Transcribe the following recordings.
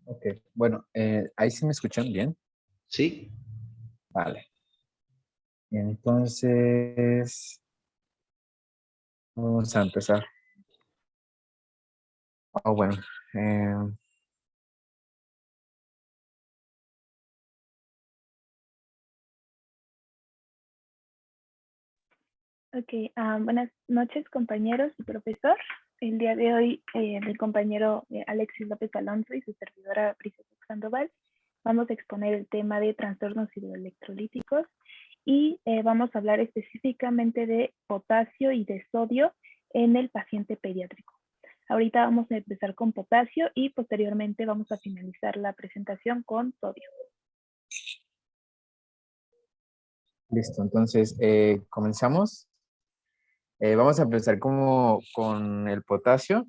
Ok, bueno, ahí sí me escuchan bien. Sí, Vale. Entonces, vamos a empezar. Bueno, eh, Ok, buenas noches compañeros y profesor. El día de hoy mi compañero Alexis López Alonso y su servidora Priscila Sandoval vamos a exponer el tema de trastornos hidroelectrolíticos y vamos a hablar específicamente de potasio y de sodio en el paciente pediátrico. Ahorita vamos a empezar con potasio y posteriormente vamos a finalizar la presentación con sodio. listo. Entonces, comenzamos. Vamos a empezar con el potasio.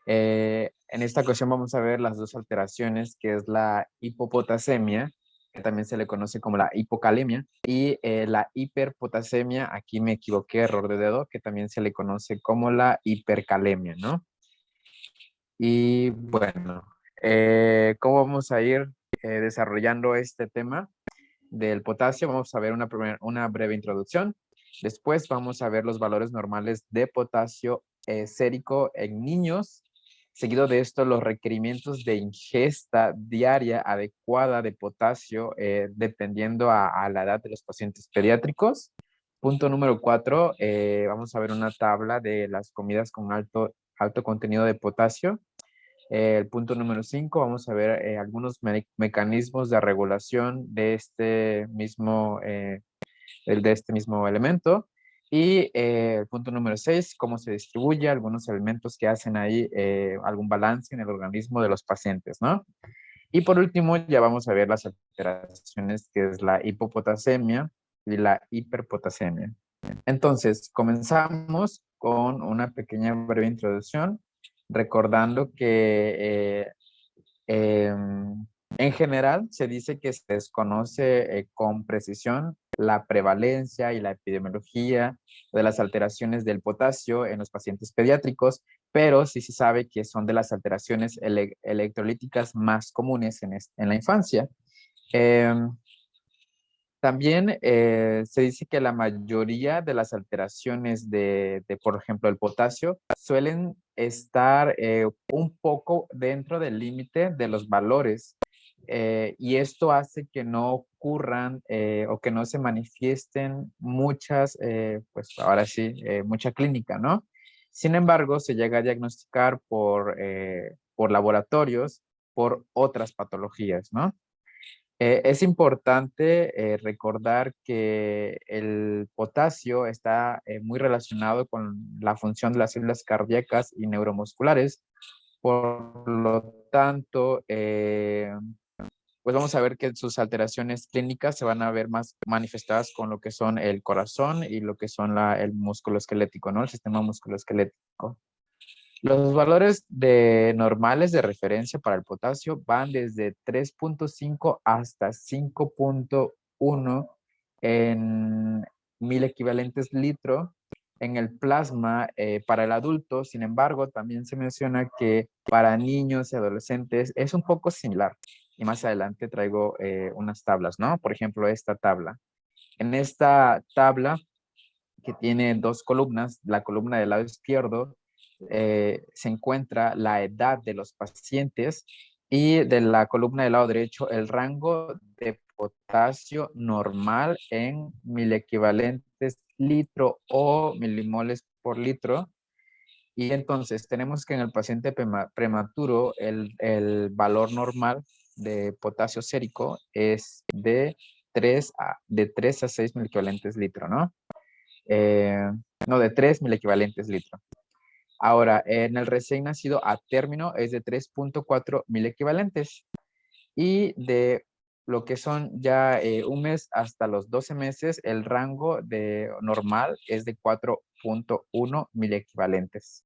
En esta ocasión vamos a ver las dos alteraciones, que es la hipopotasemia, que también se le conoce como la hipocalemia, y la hiperpotasemia, aquí me equivoqué, error de dedo, que también se le conoce como la hipercalemia, ¿no? Y bueno, ¿cómo vamos a ir desarrollando este tema del potasio? Vamos a ver una breve introducción. Después vamos a ver los valores normales de potasio sérico en niños. Seguido de esto, los requerimientos de ingesta diaria adecuada de potasio dependiendo a la edad de los pacientes pediátricos. Punto número 4, vamos a ver una tabla de las comidas con alto contenido de potasio. El punto número 5, vamos a ver algunos mecanismos de regulación de este mismo elemento. Y el punto número 6, cómo se distribuye, algunos elementos que hacen ahí algún balance en el organismo de los pacientes, ¿no? Y por último, ya vamos a ver las alteraciones, que es la hipopotasemia y la hiperpotasemia. Entonces, comenzamos con una pequeña breve introducción, recordando que en general se dice que se desconoce con precisión la prevalencia y la epidemiología de las alteraciones del potasio en los pacientes pediátricos, pero sí se sabe que son de las alteraciones electrolíticas más comunes en la infancia. Em, También se dice que la mayoría de las alteraciones por ejemplo, el potasio, suelen estar un poco dentro del límite de los valores. Y esto hace que no ocurran o que no se manifiesten pues ahora sí, mucha clínica, ¿no? Sin embargo, se llega a diagnosticar por laboratorios, por otras patologías, ¿no? Es importante recordar que el potasio está muy relacionado con la función de las células cardíacas y neuromusculares. Por lo tanto, pues vamos a ver que sus alteraciones clínicas se van a ver más manifestadas con lo que son el corazón y lo que son el músculo esquelético, ¿no? El sistema musculoesquelético. Los valores normales de referencia para el potasio van desde 3.5 hasta 5.1 en 1000 equivalentes litro en el plasma para el adulto. Sin embargo, también se menciona que para niños y adolescentes es un poco similar. Y más adelante traigo unas tablas, ¿no? Por ejemplo, esta tabla. En esta tabla, que tiene dos columnas, la columna del lado izquierdo se encuentra la edad de los pacientes y de la columna del lado derecho el rango de potasio normal en equivalentes litro o milimoles por litro. Y entonces tenemos que en el paciente prematuro el valor normal de potasio sérico es de 3 a 6 equivalentes litro, ¿no? No, de 3 equivalentes litro. Ahora, en el recién nacido a término es de 3.4 equivalentes. Y de lo que son ya un mes hasta los 12 meses, el rango de normal es de 4.1 equivalentes.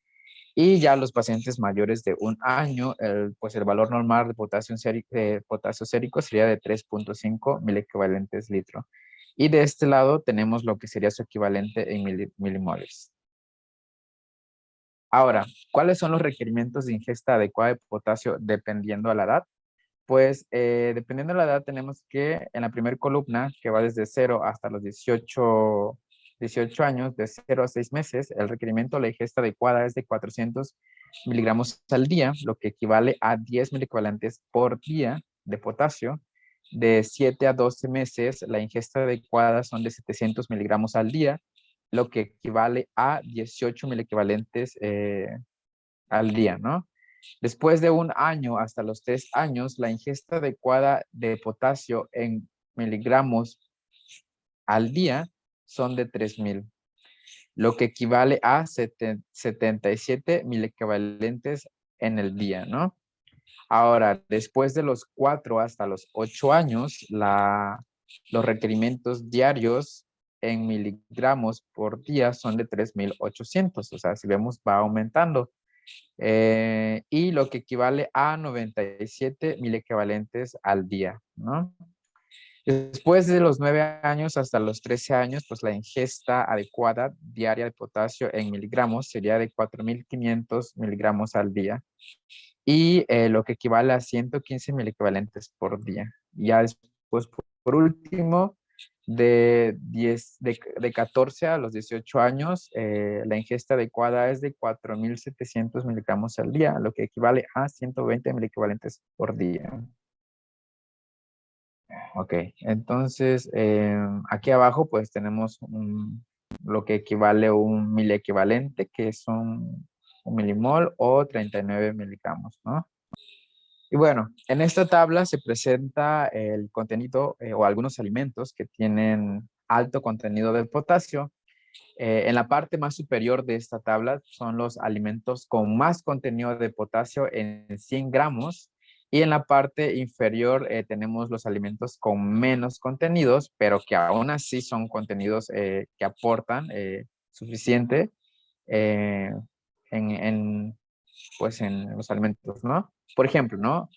Y ya los pacientes mayores de un año, pues el valor normal de potasio sérico sería de 3.5 equivalentes litro. Y de este lado tenemos lo que sería su equivalente en milimoles. Ahora, ¿cuáles son los requerimientos de ingesta adecuada de potasio dependiendo a la edad? Pues dependiendo de la edad, tenemos que en la primera columna, que va desde 0 hasta los 18 años, de 0 a 6 meses, el requerimiento de la ingesta adecuada es de 400 miligramos al día, lo que equivale a 10 miliequivalentes por día de potasio. De 7 a 12 meses, la ingesta adecuada son de 700 miligramos al día, lo que equivale a 18 miliequivalentes al día, ¿no? Después de un año hasta los 3 años, la ingesta adecuada de potasio en miligramos al día son de 3000, lo que equivale a 77 miliequivalentes en el día, ¿no? Ahora, después de los 4 hasta los 8 años, los requerimientos diarios en miligramos por día son de 3800, o sea, si vemos va aumentando. Y lo que equivale a 97 miliequivalentes al día, ¿no? Después de los 9 años hasta los 13 años, pues la ingesta adecuada diaria de potasio en miligramos sería de 4500 miligramos al día y lo que equivale a 115 miliequivalentes por día. Ya después, por último, de 14 a los 18 años, la ingesta adecuada es de 4700 miligramos al día, lo que equivale a 120 miliequivalentes por día. Ok, entonces aquí abajo pues tenemos lo que equivale a un miliequivalente, que son un milimol o 39 miligramos, ¿no? Y bueno, en esta tabla se presenta el contenido o algunos alimentos que tienen alto contenido de potasio. En la parte más superior de esta tabla son los alimentos con más contenido de potasio en 100 gramos. Y en la parte inferior tenemos los alimentos con menos contenidos, pero que aún así son contenidos que aportan suficiente eh, pues en los alimentos, ¿no? Por ejemplo, ¿no?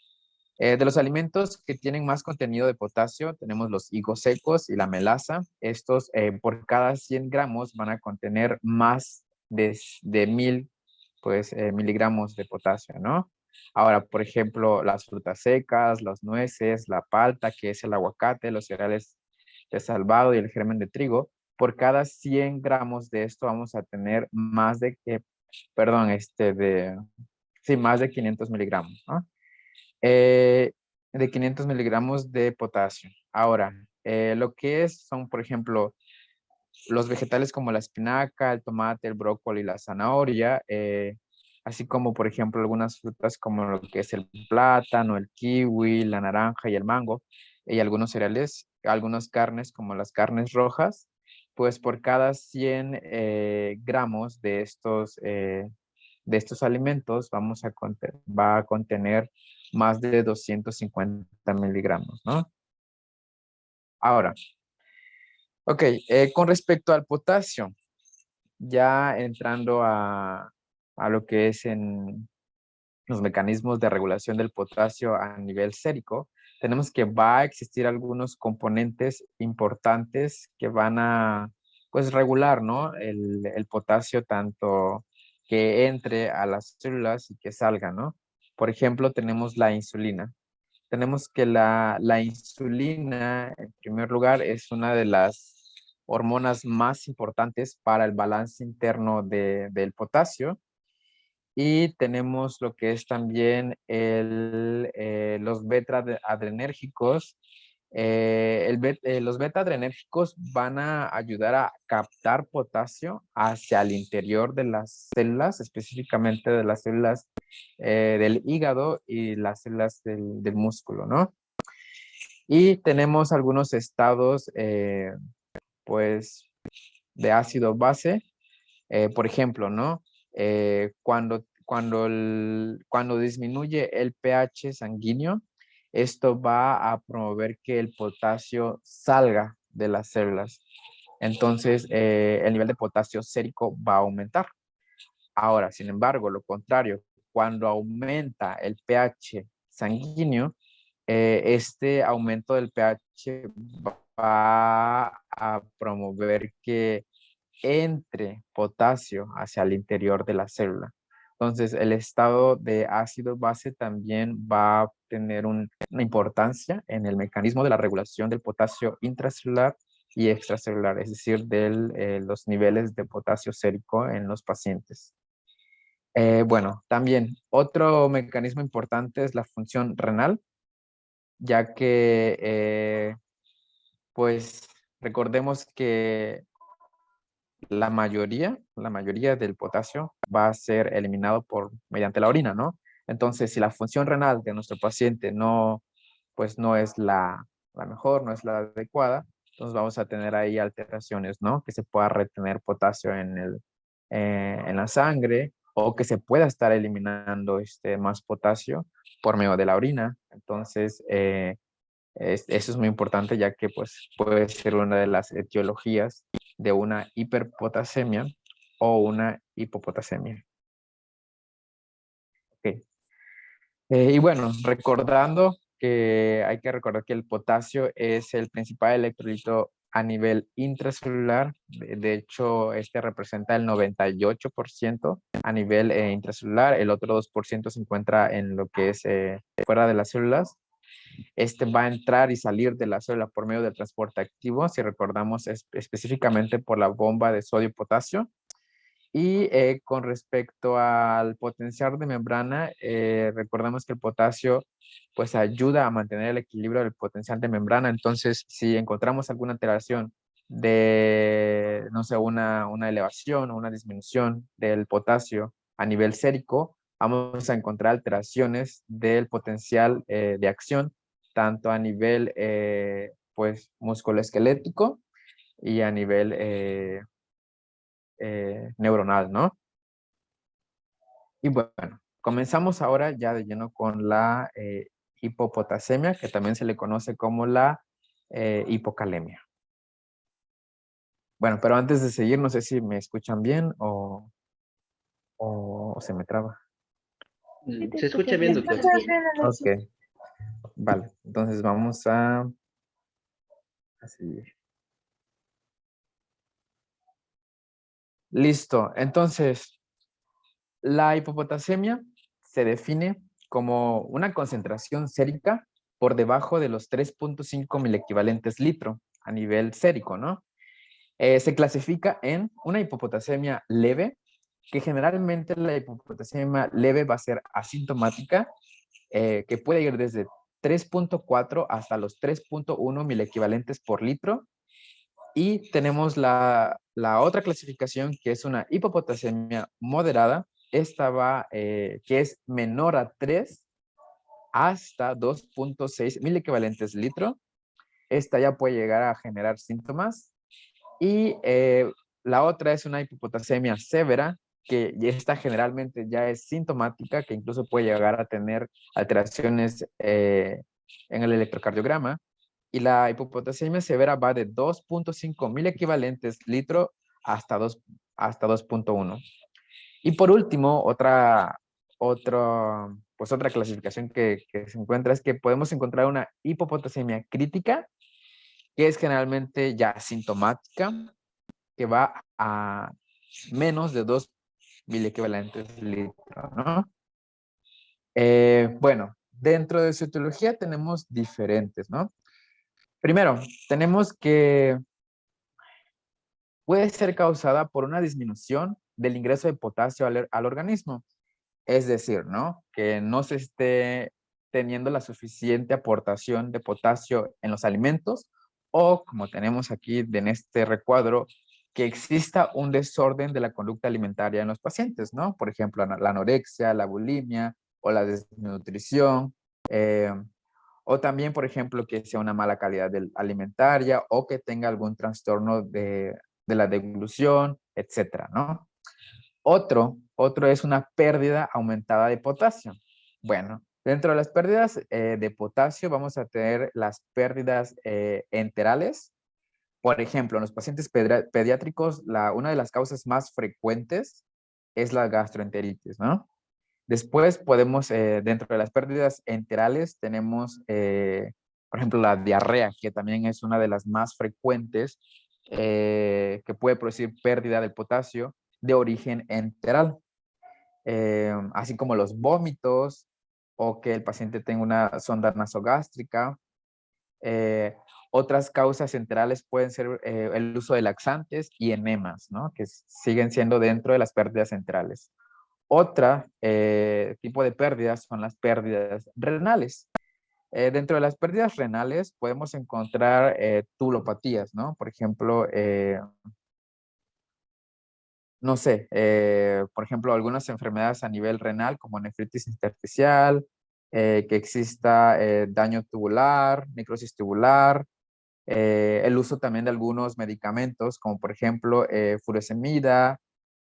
De los alimentos que tienen más contenido de potasio, tenemos los higos secos y la melaza. Estos por cada 100 gramos van a contener más de 1000 pues, miligramos de potasio, ¿no? Ahora, por ejemplo, las frutas secas, las nueces, la palta, que es el aguacate, los cereales de salvado y el germen de trigo, por cada 100 gramos de esto vamos a tener más de, perdón, sí, más de 500 miligramos, ¿no? eh, de 500 miligramos de potasio. Ahora, lo que son, por ejemplo, los vegetales como la espinaca, el tomate, el brócoli, la zanahoria, así como, por ejemplo, algunas frutas como lo que es el plátano, el kiwi, la naranja y el mango, y algunos cereales, algunas carnes como las carnes rojas, pues por cada 100 gramos de estos alimentos va a contener más de 250 miligramos, ¿no? Ahora, ok, con respecto al potasio, ya entrando a lo que es en los mecanismos de regulación del potasio a nivel sérico, tenemos que va a existir algunos componentes importantes que van a, pues, regular, ¿no? El potasio tanto que entre a las células y que salga, ¿no? Por ejemplo, tenemos la insulina. Tenemos que la insulina, en primer lugar, es una de las hormonas más importantes para el balance interno del potasio. Y tenemos lo que es también los beta-adrenérgicos. Los beta-adrenérgicos van a ayudar a captar potasio hacia el interior de las células, específicamente de las células del hígado y las células del músculo, ¿no? Y tenemos algunos estados, pues, de ácido base. Por ejemplo, ¿no? Cuando disminuye el pH sanguíneo, esto va a promover que el potasio salga de las células. Entonces, el nivel de potasio sérico va a aumentar. Ahora, sin embargo, lo contrario, cuando aumenta el pH sanguíneo, este aumento del pH va a promover que entre potasio hacia el interior de la célula. Entonces, el estado de ácido base también va a tener una importancia en el mecanismo de la regulación del potasio intracelular y extracelular, es decir, de los niveles de potasio sérico en los pacientes. Bueno, también otro mecanismo importante es la función renal, ya que, pues, recordemos que la mayoría del potasio va a ser eliminado mediante la orina, ¿no? Entonces, si la función renal de nuestro paciente no, pues no es la mejor, no es la adecuada, entonces vamos a tener ahí alteraciones, ¿no? Que se pueda retener potasio en la sangre o que se pueda estar eliminando más potasio por medio de la orina. Entonces, eso es muy importante ya que pues, puede ser una de las etiologías de una hiperpotasemia o una hipopotasemia. Okay. Y bueno, recordando que hay que recordar que el potasio es el principal electrolito a nivel intracelular. De hecho, este representa el 98% a nivel intracelular. El otro 2% se encuentra en lo que es fuera de las células. Este va a entrar y salir de la célula por medio del transporte activo, si recordamos específicamente por la bomba de sodio-potasio. Y con respecto al potencial de membrana, recordemos que el potasio pues ayuda a mantener el equilibrio del potencial de membrana. Entonces, si encontramos alguna alteración de, no sé, una elevación o una disminución del potasio a nivel sérico, vamos a encontrar alteraciones del potencial de acción, tanto a nivel pues musculoesquelético y a nivel neuronal, ¿no? Y bueno, comenzamos ahora ya de lleno con la hipopotasemia, que también se le conoce como la hipocalemia. Bueno, pero antes de seguir, no sé si me escuchan bien o se me traba. Sí, te Se escucha escuchas bien, bien. doctor. Ok, vale. Entonces vamos a seguir. Listo. Entonces, la hipopotasemia se define como una concentración sérica por debajo de los 3.5 milequivalentes litro a nivel sérico, ¿no? Se clasifica en una hipopotasemia leve, que generalmente la hipopotasemia leve va a ser asintomática, que puede ir desde 3.4 hasta los 3.1 milequivalentes por litro. Y tenemos la otra clasificación, que es una hipopotasemia moderada. Esta va, que es menor a 3 hasta 2.6 milequivalentes litro. Esta ya puede llegar a generar síntomas. Y la otra es una hipopotasemia severa, que esta generalmente ya es sintomática, que incluso puede llegar a tener alteraciones en el electrocardiograma. Y la hipopotasemia severa va de 2.5 mil equivalentes litro hasta 2.1. Y por último, otra clasificación que se encuentra es que podemos encontrar una hipopotasemia crítica, que es generalmente ya sintomática, que va a menos de 2 mil equivalentes litro, ¿no? Bueno, dentro de citología tenemos diferentes, ¿no? Primero, tenemos que puede ser causada por una disminución del ingreso de potasio al organismo. Es decir, ¿no? Que no se esté teniendo la suficiente aportación de potasio en los alimentos o, como tenemos aquí en este recuadro, que exista un desorden de la conducta alimentaria en los pacientes, ¿no? Por ejemplo, la anorexia, la bulimia o la desnutrición. O también, por ejemplo, que sea una mala calidad alimentaria o que tenga algún trastorno de la deglución, etcétera, ¿no? Otro es una pérdida aumentada de potasio. Bueno, dentro de las pérdidas de potasio vamos a tener las pérdidas enterales. Por ejemplo, en los pacientes pediátricos, una de las causas más frecuentes es la gastroenteritis, ¿no? Después podemos, dentro de las pérdidas enterales, tenemos, por ejemplo, la diarrea, que también es una de las más frecuentes, que puede producir pérdida del potasio de origen enteral. así como los vómitos o que el paciente tenga una sonda nasogástrica. Eh, Otras causas centrales pueden ser el uso de laxantes y enemas, ¿no? Que siguen siendo dentro de las pérdidas centrales. Otra tipo de pérdidas son las pérdidas renales. Dentro de las pérdidas renales podemos encontrar tubulopatías, ¿no? Por ejemplo, no sé, por ejemplo, algunas enfermedades a nivel renal como nefritis intersticial, que exista daño tubular, necrosis tubular, el uso también de algunos medicamentos como por ejemplo furosemida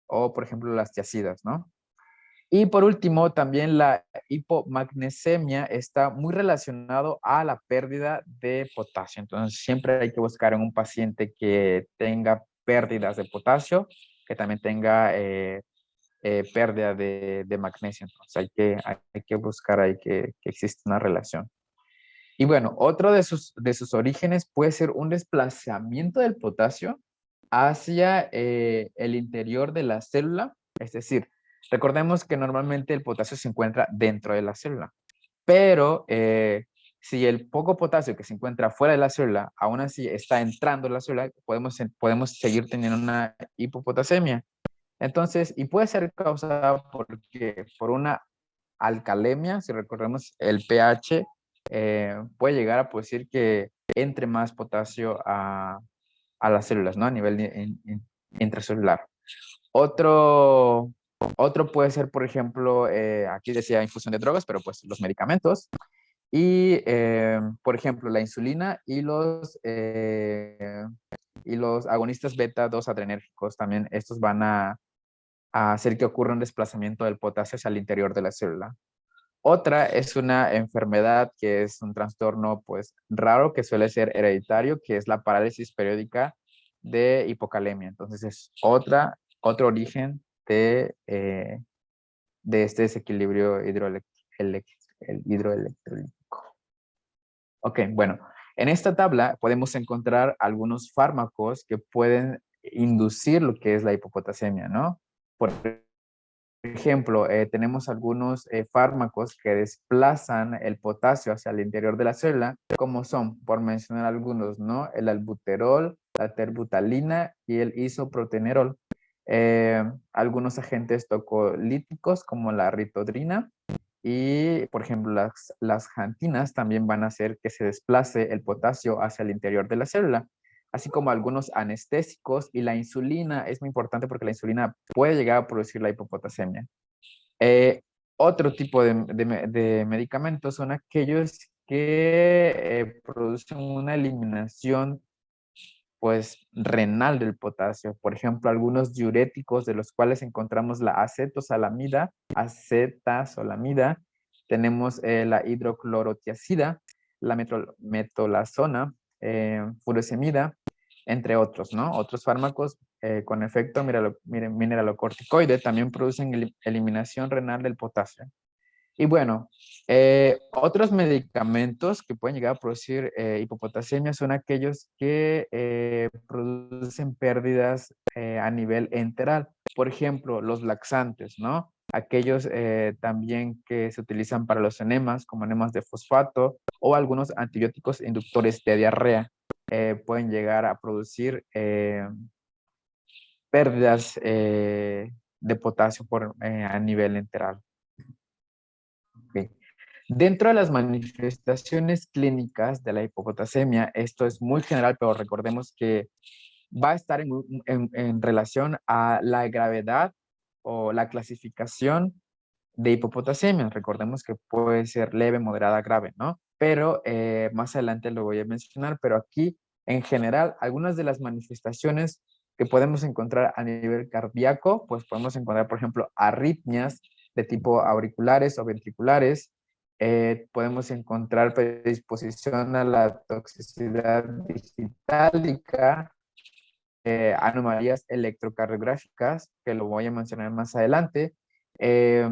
o por ejemplo las tiazidas, ¿no? Y por último, también la hipomagnesemia está muy relacionado a la pérdida de potasio. Entonces, siempre hay que buscar en un paciente que tenga pérdidas de potasio, que también tenga pérdida de magnesio. Entonces, hay que buscar ahí que existe una relación. Y bueno, otro de sus orígenes puede ser un desplazamiento del potasio hacia el interior de la célula. Es decir, recordemos que normalmente el potasio se encuentra dentro de la célula, pero si el poco potasio que se encuentra fuera de la célula aún así está entrando en la célula, podemos seguir teniendo una hipopotasemia. Entonces, y puede ser causada por una alcalemia, si recordemos el pH, puede llegar a decir que entre más potasio a las células, ¿no? A nivel intracelular. Otro, otro puede ser, por ejemplo, aquí decía infusión de drogas, pero pues los medicamentos. Y, por ejemplo, la insulina y los agonistas beta 2 adrenérgicos también, estos van a hacer que ocurra un desplazamiento del potasio hacia el interior de la célula. Otra es una enfermedad que es un trastorno pues raro que suele ser hereditario, que es la parálisis periódica de hipocalemia. Entonces es otro origen de este desequilibrio hidroelectrolítico. Ok, bueno, en esta tabla podemos encontrar algunos fármacos que pueden inducir lo que es la hipopotasemia, ¿no? Por ejemplo, tenemos algunos fármacos que desplazan el potasio hacia el interior de la célula, como son, por mencionar algunos, ¿no? El albuterol, la terbutalina y el isoprotenerol. Algunos agentes tocolíticos como la ritodrina y, por ejemplo, las xantinas también van a hacer que se desplace el potasio hacia el interior de la célula, así como algunos anestésicos, y la insulina es muy importante porque la insulina puede llegar a producir la hipopotasemia. Eh, Otro tipo de medicamentos son aquellos que producen una eliminación pues renal del potasio. Por ejemplo, algunos diuréticos de los cuales encontramos la acetazolamida, tenemos la hidroclorotiazida, la metolazona, furosemida, entre otros, ¿no? Otros fármacos con efecto mineralocorticoide también producen eliminación renal del potasio. Y bueno, otros medicamentos que pueden llegar a producir hipopotasemia son aquellos que producen pérdidas a nivel enteral. Por ejemplo, los laxantes, ¿no? Aquellos también que se utilizan para los enemas, como enemas de fosfato, o algunos antibióticos inductores de diarrea, pueden llegar a producir pérdidas de potasio a nivel enteral. Ok. Dentro de las manifestaciones clínicas de la hipopotasemia, esto es muy general, pero recordemos que va a estar en relación a la gravedad o la clasificación de hipopotasemia. Recordemos que puede ser leve, moderada, grave, ¿no? Pero más adelante lo voy a mencionar, pero aquí en general algunas de las manifestaciones que podemos encontrar a nivel cardíaco, pues podemos encontrar, por ejemplo, arritmias de tipo auriculares o ventriculares. Podemos encontrar predisposición a la toxicidad digitálica, anomalías electrocardiográficas, que lo voy a mencionar más adelante, eh,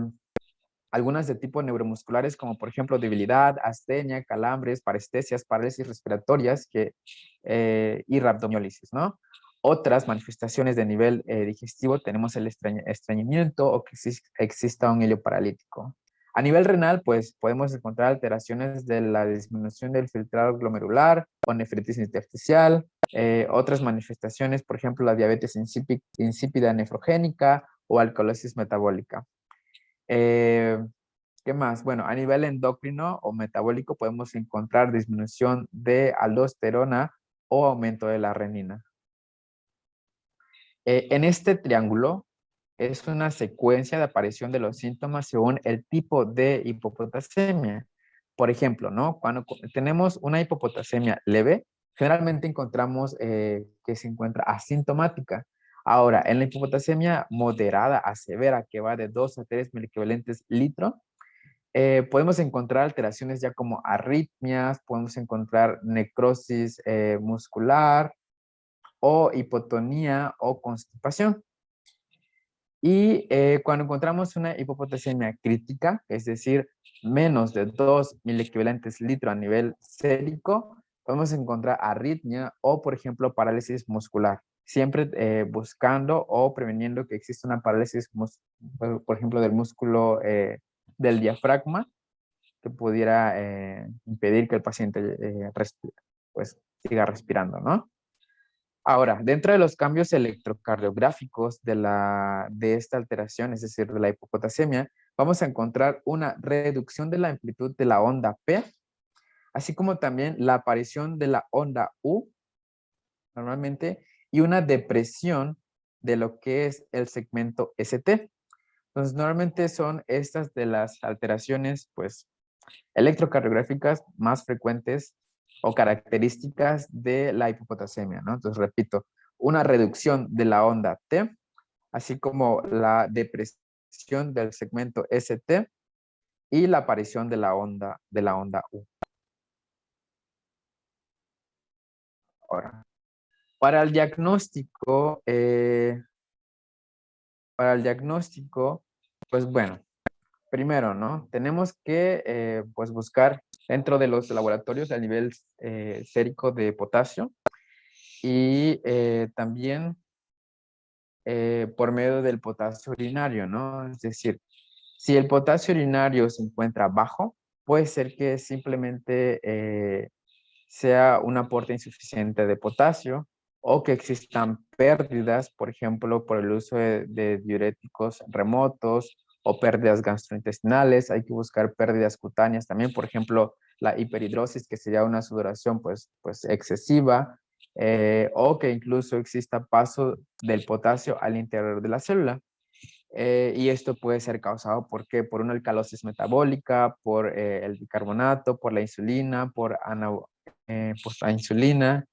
algunas de tipo neuromusculares, como por ejemplo debilidad, astenia, calambres, parestesias, parálisis respiratorias y rhabdomiólisis, ¿no? Otras manifestaciones de nivel digestivo tenemos el estreñimiento o que exista un helio paralítico. A nivel renal, pues podemos encontrar alteraciones de la disminución del filtrado glomerular o nefritis intersticial. Otras manifestaciones, por ejemplo, la diabetes insípida nefrogénica o alcalosis metabólica. ¿Qué más? Bueno, a nivel endocrino o metabólico podemos encontrar disminución de aldosterona o aumento de la renina. En este triángulo es una secuencia de aparición de los síntomas según el tipo de hipopotasemia. Por ejemplo, ¿no? Cuando tenemos una hipopotasemia leve, generalmente encontramos que se encuentra asintomática. Ahora, en la hipopotasemia moderada a severa, que va de 2 a 3 miliequivalentes litro, podemos encontrar alteraciones ya como arritmias, podemos encontrar necrosis muscular o hipotonía o constipación. Y cuando encontramos una hipopotasemia crítica, es decir, menos de 2 miliequivalentes litro a nivel sérico, podemos encontrar arritmia o, por ejemplo, parálisis muscular. Siempre buscando o preveniendo que exista una parálisis, por ejemplo, del músculo del diafragma, que pudiera impedir que el paciente pues, siga respirando, ¿no? Ahora, dentro de los cambios electrocardiográficos de esta alteración, es decir, de la hipopotasemia, vamos a encontrar una reducción de la amplitud de la onda P, así como también la aparición de la onda U, normalmente, y una depresión de lo que es el segmento ST. Entonces, normalmente son estas de las alteraciones, pues, electrocardiográficas más frecuentes o características de la hipopotasemia, ¿no? Entonces, repito, una reducción de la onda T, así como la depresión del segmento ST y la aparición de la onda U. Ahora, para el diagnóstico, pues bueno, primero, ¿no? Tenemos que pues buscar dentro de los laboratorios el nivel sérico de potasio y también por medio del potasio urinario, ¿no? Es decir, si el potasio urinario se encuentra bajo, puede ser que simplemente sea un aporte insuficiente de potasio o que existan pérdidas, por ejemplo, por el uso de diuréticos remotos o pérdidas gastrointestinales. Hay que buscar pérdidas cutáneas también, por ejemplo, la hiperhidrosis, que sería una sudoración pues excesiva, o que incluso exista paso del potasio al interior de la célula. Y esto puede ser causado ¿por qué? Por una alcalosis metabólica, por el bicarbonato, por la insulina, por la insulina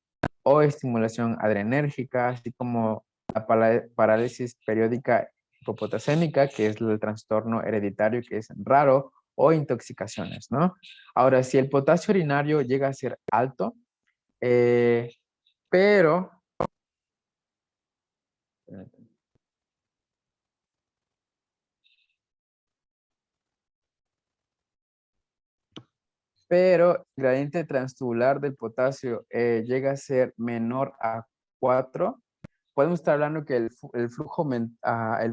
o estimulación adrenérgica, así como la parálisis periódica hipopotasémica, que es el trastorno hereditario que es raro, o intoxicaciones, ¿no? Ahora, si el potasio urinario llega a ser alto, eh, pero pero el gradiente transtubular del potasio llega a ser menor a 4, podemos estar hablando que el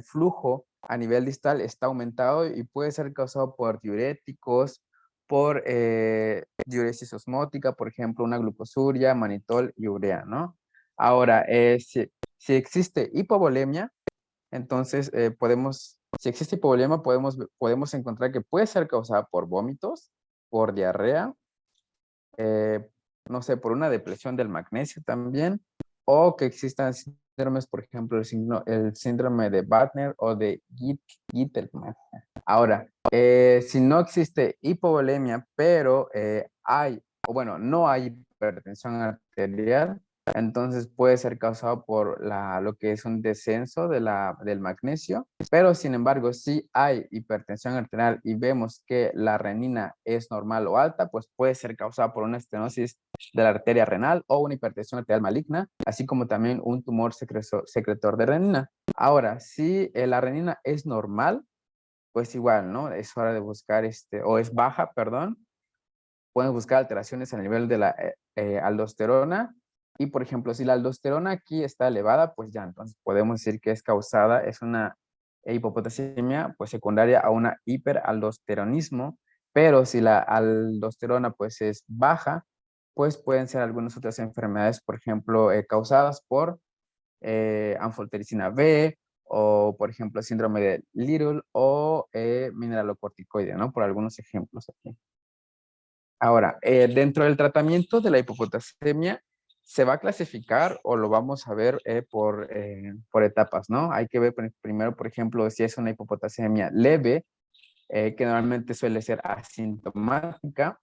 flujo a nivel distal está aumentado y puede ser causado por diuréticos, por diuresis osmótica, por ejemplo, una glucosuria, manitol y urea, ¿no? Ahora, si existe hipovolemia, entonces si existe hipovolemia, podemos encontrar que puede ser causada por vómitos, por diarrea, eh, no sé, por una depresión del magnesio también, o que existan síndromes, por ejemplo, el síndrome de Butner o de Gittelman. Ahora, si no existe hipovolemia, pero no hay hipertensión arterial, entonces puede ser causado por lo que es un descenso del magnesio, pero sin embargo, si hay hipertensión arterial y vemos que la renina es normal o alta, pues puede ser causada por una estenosis de la arteria renal o una hipertensión arterial maligna, así como también un tumor secretor de renina. Ahora, si la renina es normal, pues igual, ¿no? Es hora de buscar, o es baja, perdón, pueden buscar alteraciones a nivel de la aldosterona Y por ejemplo, si la aldosterona aquí está elevada, pues ya entonces podemos decir que es causada, es una hipopotasemia pues secundaria a una hiperaldosteronismo, pero si la aldosterona pues es baja, pues pueden ser algunas otras enfermedades, por ejemplo, causadas por anfotericina B o por ejemplo síndrome de Little o mineralocorticoide, ¿no? Por algunos ejemplos aquí. Ahora, dentro del tratamiento de la hipopotasemia, se va a clasificar o lo vamos a ver por etapas, ¿no? Hay que ver primero, por ejemplo, si es una hipopotasemia leve, que normalmente suele ser asintomática.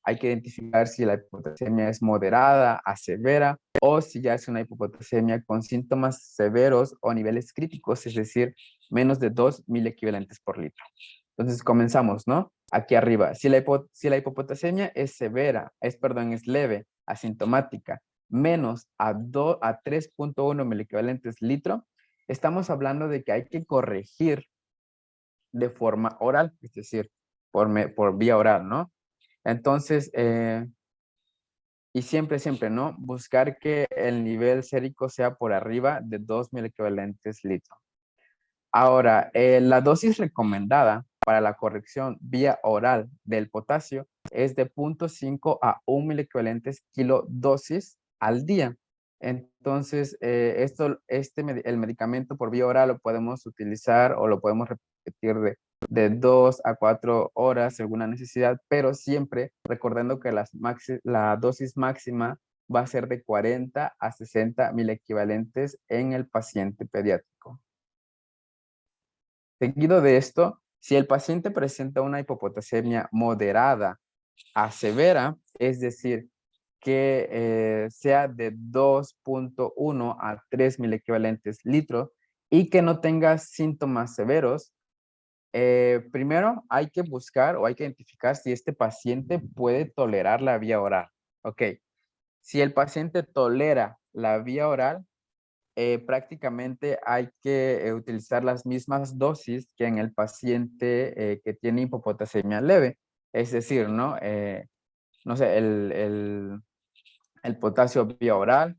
Hay que identificar si la hipopotasemia es moderada a severa o si ya es una hipopotasemia con síntomas severos o niveles críticos, es decir, menos de 2.000 equivalentes por litro. Entonces comenzamos, ¿no? Aquí arriba. Si la hipopotasemia es severa, es leve, asintomática, menos a 3.1 miliequivalentes litro, estamos hablando de que hay que corregir de forma oral, es decir, por vía oral, ¿no? Entonces, y siempre, ¿no? Buscar que el nivel sérico sea por arriba de 2.000 equivalentes litro. Ahora, la dosis recomendada para la corrección vía oral del potasio es de 0.5 a 1 equivalentes kilodosis al día. Entonces, el medicamento por vía oral lo podemos utilizar o lo podemos repetir de 2 a 4 horas según la necesidad, pero siempre recordando que la dosis máxima va a ser de 40 a 60 mil equivalentes en el paciente pediátrico. Seguido de esto, si el paciente presenta una hipopotasemia moderada a severa, es decir, que sea de 2.1 a 3.000 equivalentes litro y que no tenga síntomas severos, primero hay que buscar o hay que identificar si este paciente puede tolerar la vía oral. Ok, si el paciente tolera la vía oral, prácticamente hay que utilizar las mismas dosis que en el paciente que tiene hipopotasemia leve. Es decir, ¿no? No sé, el potasio vía oral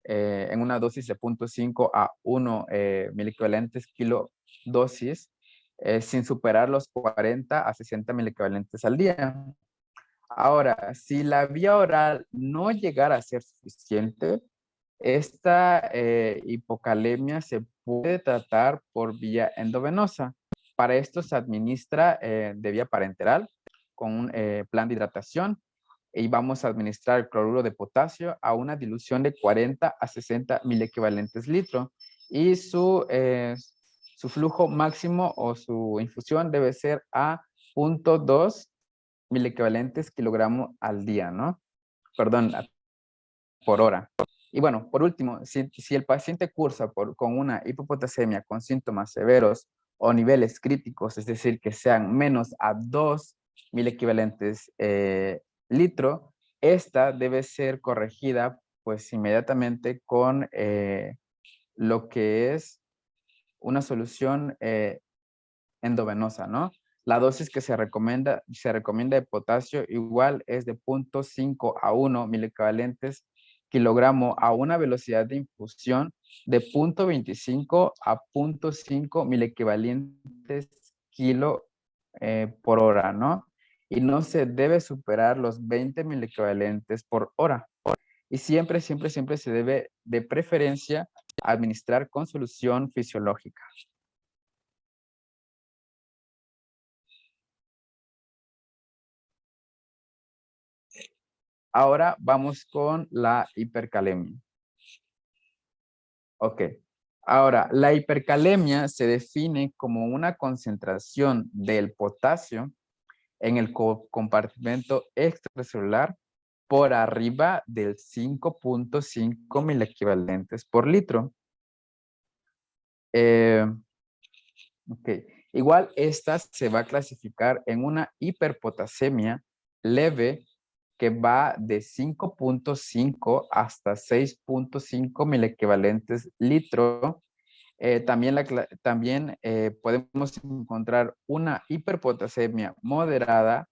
en una dosis de 0.5 a 1 miliequivalentes kilodosis sin superar los 40 a 60 miliequivalentes al día. Ahora, si la vía oral no llegara a ser suficiente, esta hipocalemia se puede tratar por vía endovenosa. Para esto se administra de vía parenteral con un plan de hidratación y vamos a administrar el cloruro de potasio a una dilución de 40 a 60 mil equivalentes litro y su flujo máximo o su infusión debe ser a 0.2 mil equivalentes kilogramo al día, ¿no? Perdón, por hora. Y bueno, por último, si el paciente cursa con una hipopotasemia con síntomas severos o niveles críticos, es decir, que sean menos a 2.000 equivalentes litro, esta debe ser corregida pues inmediatamente con lo que es una solución endovenosa, ¿no? La dosis que se recomienda de potasio igual es de 0.5 a 1 miliequivalentes kilogramo a una velocidad de infusión de 0.25 a 0.5 miliequivalentes kilo por hora, ¿no? Y no se debe superar los 20 miliequivalentes por hora. Y siempre se debe de preferencia administrar con solución fisiológica. Ahora vamos con la hipercalemia. Ok. Ahora, la hipercalemia se define como una concentración del potasio en el compartimento extracelular por arriba del 5.5 mil equivalentes por litro. Ok. Igual esta se va a clasificar en una hiperpotasemia leve que va de 5.5 hasta 6.5 mil equivalentes litro. También podemos encontrar una hiperpotasemia moderada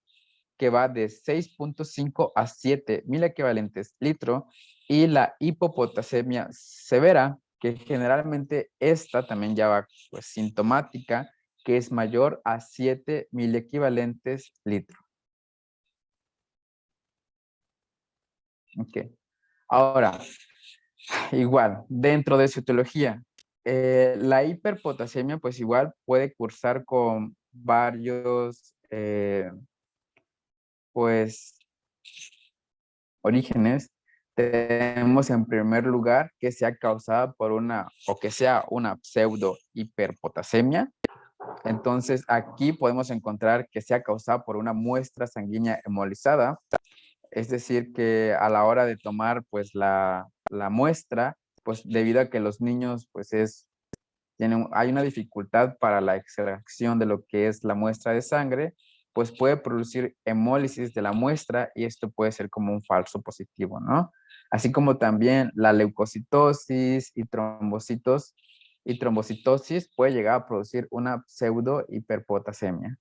que va de 6.5 a 7 mil equivalentes litro y la hipopotasemia severa, que generalmente esta también ya va pues, sintomática, que es mayor a 7 miliequivalentes litro. Ok. Ahora, igual, dentro de su etiología, la hiperpotasemia pues igual puede cursar con varios pues orígenes. Tenemos en primer lugar que sea causada por que sea una pseudo hiperpotasemia. Entonces aquí podemos encontrar que sea causada por una muestra sanguínea hemolizada, es decir, que a la hora de tomar pues la muestra, pues debido a que los niños pues hay una dificultad para la extracción de lo que es la muestra de sangre, pues puede producir hemólisis de la muestra y esto puede ser como un falso positivo, ¿no? Así como también la leucocitosis y trombocitos y trombocitosis puede llegar a producir una pseudo hiperpotasemia.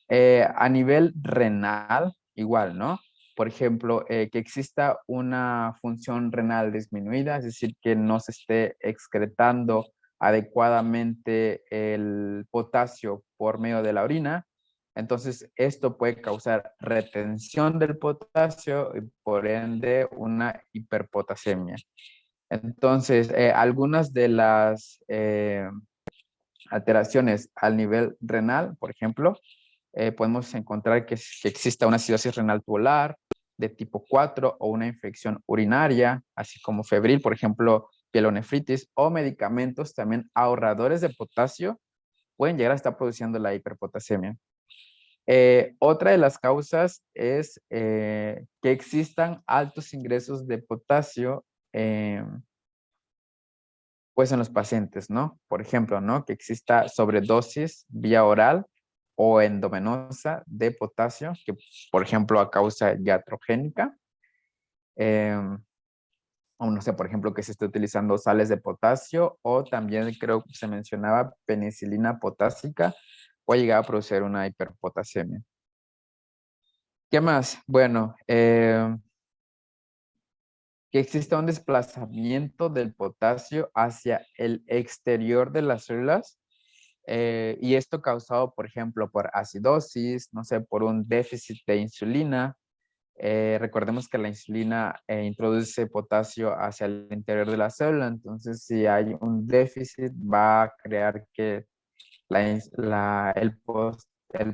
A nivel renal, igual, ¿no? Por ejemplo, que exista una función renal disminuida, es decir, que no se esté excretando adecuadamente el potasio por medio de la orina. Entonces, esto puede causar retención del potasio y por ende una hiperpotasemia. Entonces, algunas de las alteraciones al nivel renal, por ejemplo, podemos encontrar que exista una acidosis renal tubular de tipo 4 o una infección urinaria, así como febril, por ejemplo, pielonefritis o medicamentos también ahorradores de potasio pueden llegar a estar produciendo la hiperpotasemia. Otra de las causas es que existan altos ingresos de potasio pues en los pacientes, ¿no? Por ejemplo, ¿no? Que exista sobredosis vía oral o endovenosa de potasio, que por ejemplo a causa iatrogénica, o no sé, por ejemplo, que se esté utilizando sales de potasio o también creo que se mencionaba penicilina potásica, puede llegar a producir una hiperpotasemia. ¿Qué más? Bueno, que exista un desplazamiento del potasio hacia el exterior de las células. Y esto causado, por ejemplo, por acidosis, no sé, por un déficit de insulina. Recordemos que la insulina introduce potasio hacia el interior de la célula, entonces si hay un déficit va a crear que el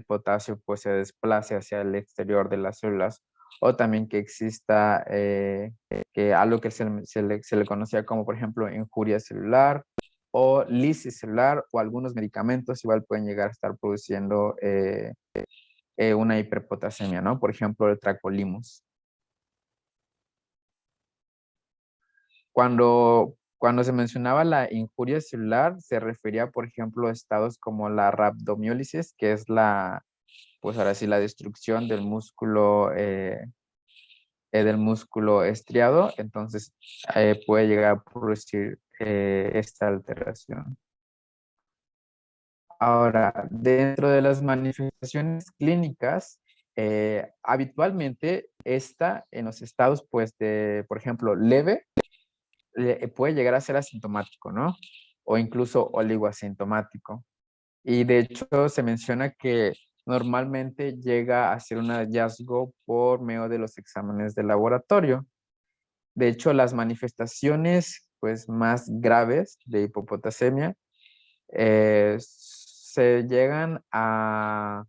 potasio pues, se desplace hacia el exterior de las células, o también que exista que algo que se le conocía como, por ejemplo, injuria celular o lisis celular, o algunos medicamentos igual pueden llegar a estar produciendo una hiperpotasemia, ¿no? Por ejemplo, el tracolimus. Cuando se mencionaba la injuria celular, se refería, por ejemplo, a estados como la rhabdomiólisis, que es pues ahora sí, la destrucción del músculo estriado, entonces puede llegar a producir esta alteración. Ahora, dentro de las manifestaciones clínicas, habitualmente esta en los estados, pues, por ejemplo, leve, puede llegar a ser asintomático, ¿no? O incluso oligoasintomático. Y de hecho se menciona que normalmente llega a ser un hallazgo por medio de los exámenes de laboratorio. De hecho, las manifestaciones pues, más graves de hipopotasemia se llegan a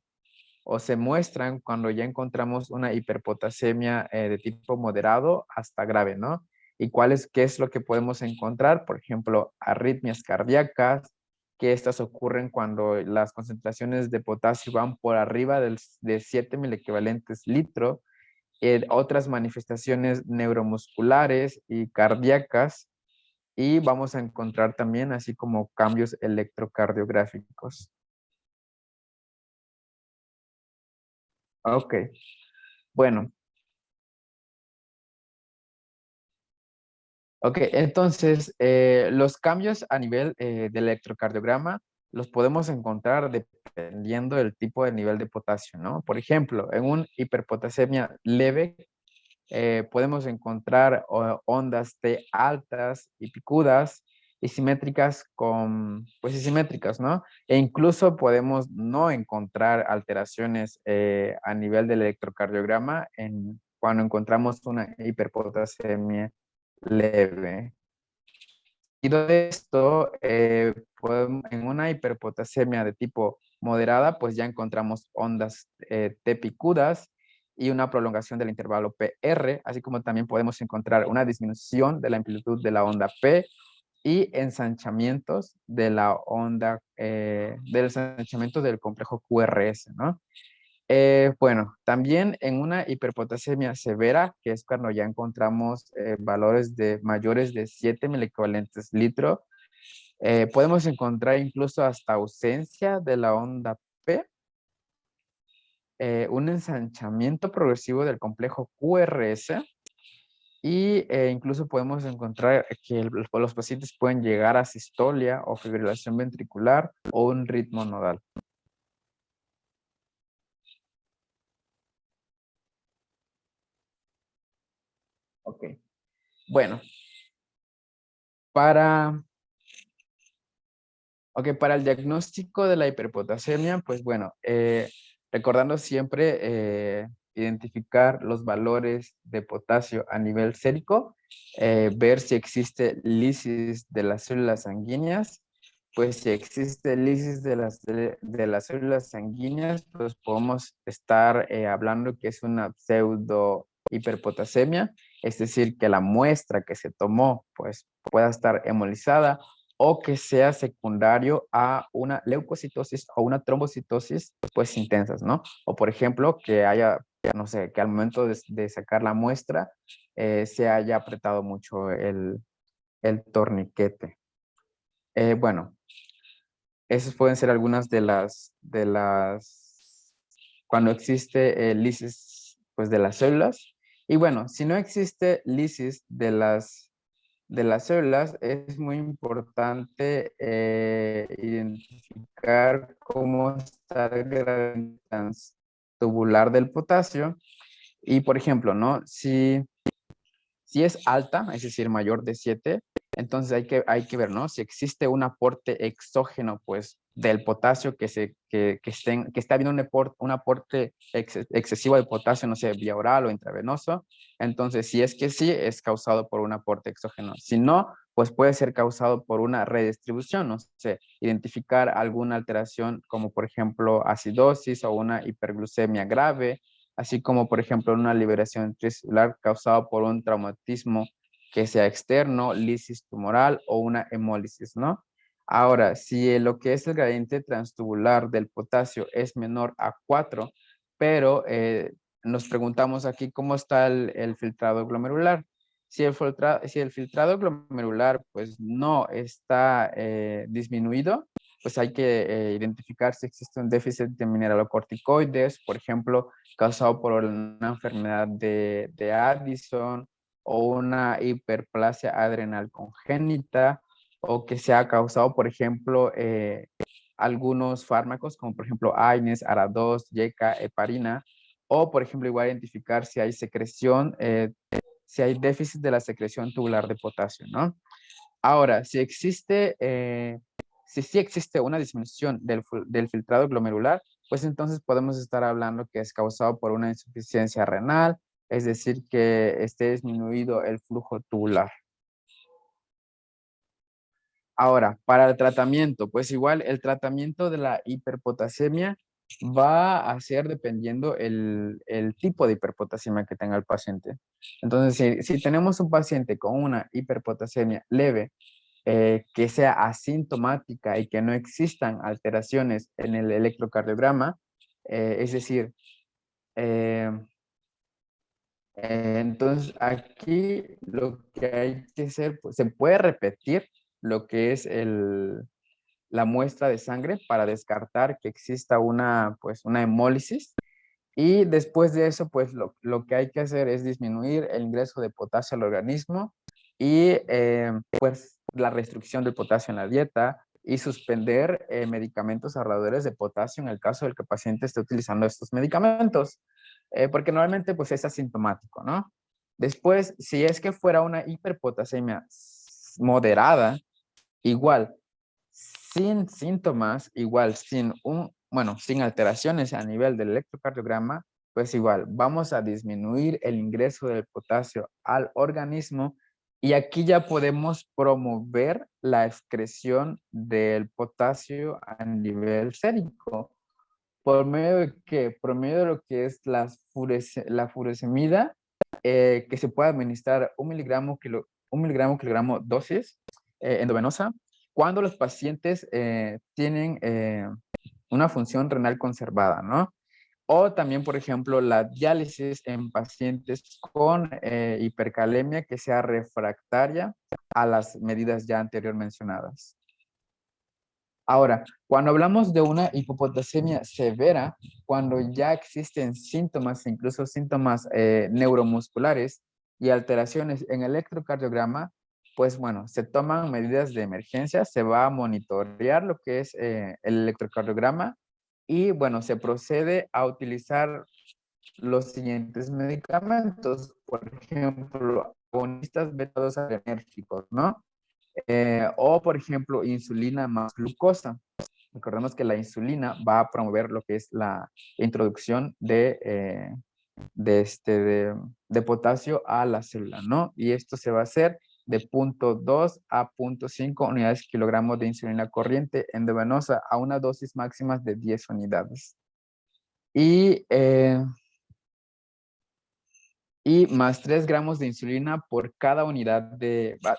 o se muestran cuando ya encontramos una hiperpotasemia de tipo moderado hasta grave, ¿no? ¿Y qué es lo que podemos encontrar? Por ejemplo, arritmias cardíacas, que estas ocurren cuando las concentraciones de potasio van por arriba de 7 miliequivalentes litro, otras manifestaciones neuromusculares y cardíacas, y vamos a encontrar también así como cambios electrocardiográficos. Ok, bueno. Ok, entonces los cambios a nivel del electrocardiograma los podemos encontrar dependiendo del tipo de nivel de potasio, ¿no? Por ejemplo, en un hiperpotasemia leve, podemos encontrar ondas T altas y picudas y simétricas pues simétricas, ¿no? E incluso podemos no encontrar alteraciones a nivel del electrocardiograma cuando encontramos una hiperpotasemia leve. Y de esto, en una hiperpotasemia de tipo moderada, pues ya encontramos ondas T picudas y una prolongación del intervalo PR, así como también podemos encontrar una disminución de la amplitud de la onda P y ensanchamientos de la onda, del ensanchamiento del complejo QRS, ¿no? Bueno, también en una hiperpotasemia severa, que es cuando ya encontramos valores de mayores de 7 equivalentes litro, podemos encontrar incluso hasta ausencia de la onda P, un ensanchamiento progresivo del complejo QRS y incluso podemos encontrar que los pacientes pueden llegar a sistolia o fibrilación ventricular o un ritmo nodal. Ok. Bueno, para para el diagnóstico de la hiperpotasemia, pues bueno, recordando siempre identificar los valores de potasio a nivel sérico, ver si existe lisis de las células sanguíneas, pues si existe lisis de las células sanguíneas, pues podemos estar hablando que es una pseudo hiperpotasemia, es decir, que la muestra que se tomó pues pueda estar hemolizada o que sea secundario a una leucocitosis o una trombocitosis pues intensas, ¿no? O por ejemplo, que haya, no sé, que al momento de sacar la muestra se haya apretado mucho el torniquete. Bueno, esas pueden ser algunas cuando existe lisis pues de las células. Y bueno, si no existe lisis de las células, es muy importante identificar cómo está el gradiente tubular del potasio. Y por ejemplo, ¿no? Si es alta, es decir, mayor de 7, entonces hay que ver, ¿no? Si existe un aporte exógeno, pues, del potasio que está habiendo un aporte excesivo de potasio, no sé, vía oral o intravenoso. Entonces, si es que sí, es causado por un aporte exógeno. Si no, pues puede ser causado por una redistribución, no sé, identificar alguna alteración como, por ejemplo, acidosis o una hiperglucemia grave, así como por ejemplo una liberación tricelular causada por un traumatismo que sea externo, lisis tumoral o una hemólisis, ¿no? Ahora, si lo que es el gradiente transtubular del potasio es menor a 4, pero nos preguntamos aquí cómo está el filtrado glomerular. Si el filtrado glomerular pues no está disminuido, pues hay que identificar si existe un déficit de mineralocorticoides, por ejemplo, causado por una enfermedad de Addison o una hiperplasia adrenal congénita, o que sea causado, por ejemplo, algunos fármacos como por ejemplo AINES, ARA2, YECA, heparina, o por ejemplo igual identificar si hay secreción, si hay déficit de la secreción tubular de potasio, ¿no? Ahora, si sí existe una disminución del filtrado glomerular, pues entonces podemos estar hablando que es causado por una insuficiencia renal, es decir, que esté disminuido el flujo tubular. Ahora, para el tratamiento, pues igual el tratamiento de la hiperpotasemia va a ser dependiendo el tipo de hiperpotasemia que tenga el paciente. Entonces, si tenemos un paciente con una hiperpotasemia leve, que sea asintomática y que no existan alteraciones en el electrocardiograma, es decir, eh, entonces aquí lo que hay que hacer, pues, se puede repetir lo que es la muestra de sangre para descartar que exista pues, una hemólisis. Y después de eso, pues lo que hay que hacer es disminuir el ingreso de potasio al organismo y pues la restricción del potasio en la dieta y suspender medicamentos ahorradores de potasio en el caso del que el paciente esté utilizando estos medicamentos, porque normalmente pues es asintomático, ¿no? Después, si es que fuera una hiperpotasemia moderada, igual, sin síntomas, igual, sin alteraciones a nivel del electrocardiograma, pues igual, vamos a disminuir el ingreso del potasio al organismo y aquí ya podemos promover la excreción del potasio a nivel sérico. ¿Por medio de qué? Por medio de lo que es la furosemida, que se puede administrar 1 kilogramo dosis endovenosa cuando los pacientes tienen una función renal conservada, ¿no? O también, por ejemplo, la diálisis en pacientes con hipercalemia que sea refractaria a las medidas ya anterior mencionadas. Ahora, cuando hablamos de una hipopotasemia severa, cuando ya existen síntomas, incluso síntomas neuromusculares y alteraciones en el electrocardiograma, pues bueno, se toman medidas de emergencia, se va a monitorear lo que es el electrocardiograma y bueno, se procede a utilizar los siguientes medicamentos, por ejemplo, agonistas beta-2 adrenérgicos, ¿no? O, por ejemplo, insulina más glucosa. Recordemos que la insulina va a promover lo que es la introducción de potasio a la célula, ¿no? Y esto se va a hacer de 0.2 a 0.5 unidades kilogramos de insulina corriente endovenosa a una dosis máxima de 10 unidades. Y más 3 gramos de insulina por cada unidad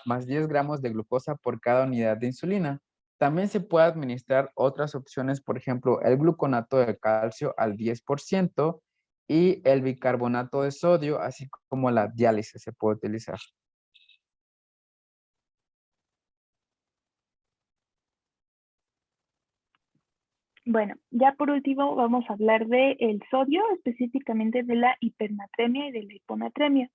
más 10 gramos de glucosa por cada unidad de insulina. También se puede administrar otras opciones, por ejemplo, el gluconato de calcio al 10% y el bicarbonato de sodio, así como la diálisis se puede utilizar. Bueno, ya por último vamos a hablar del sodio, específicamente de la hipernatremia y de la hiponatremia.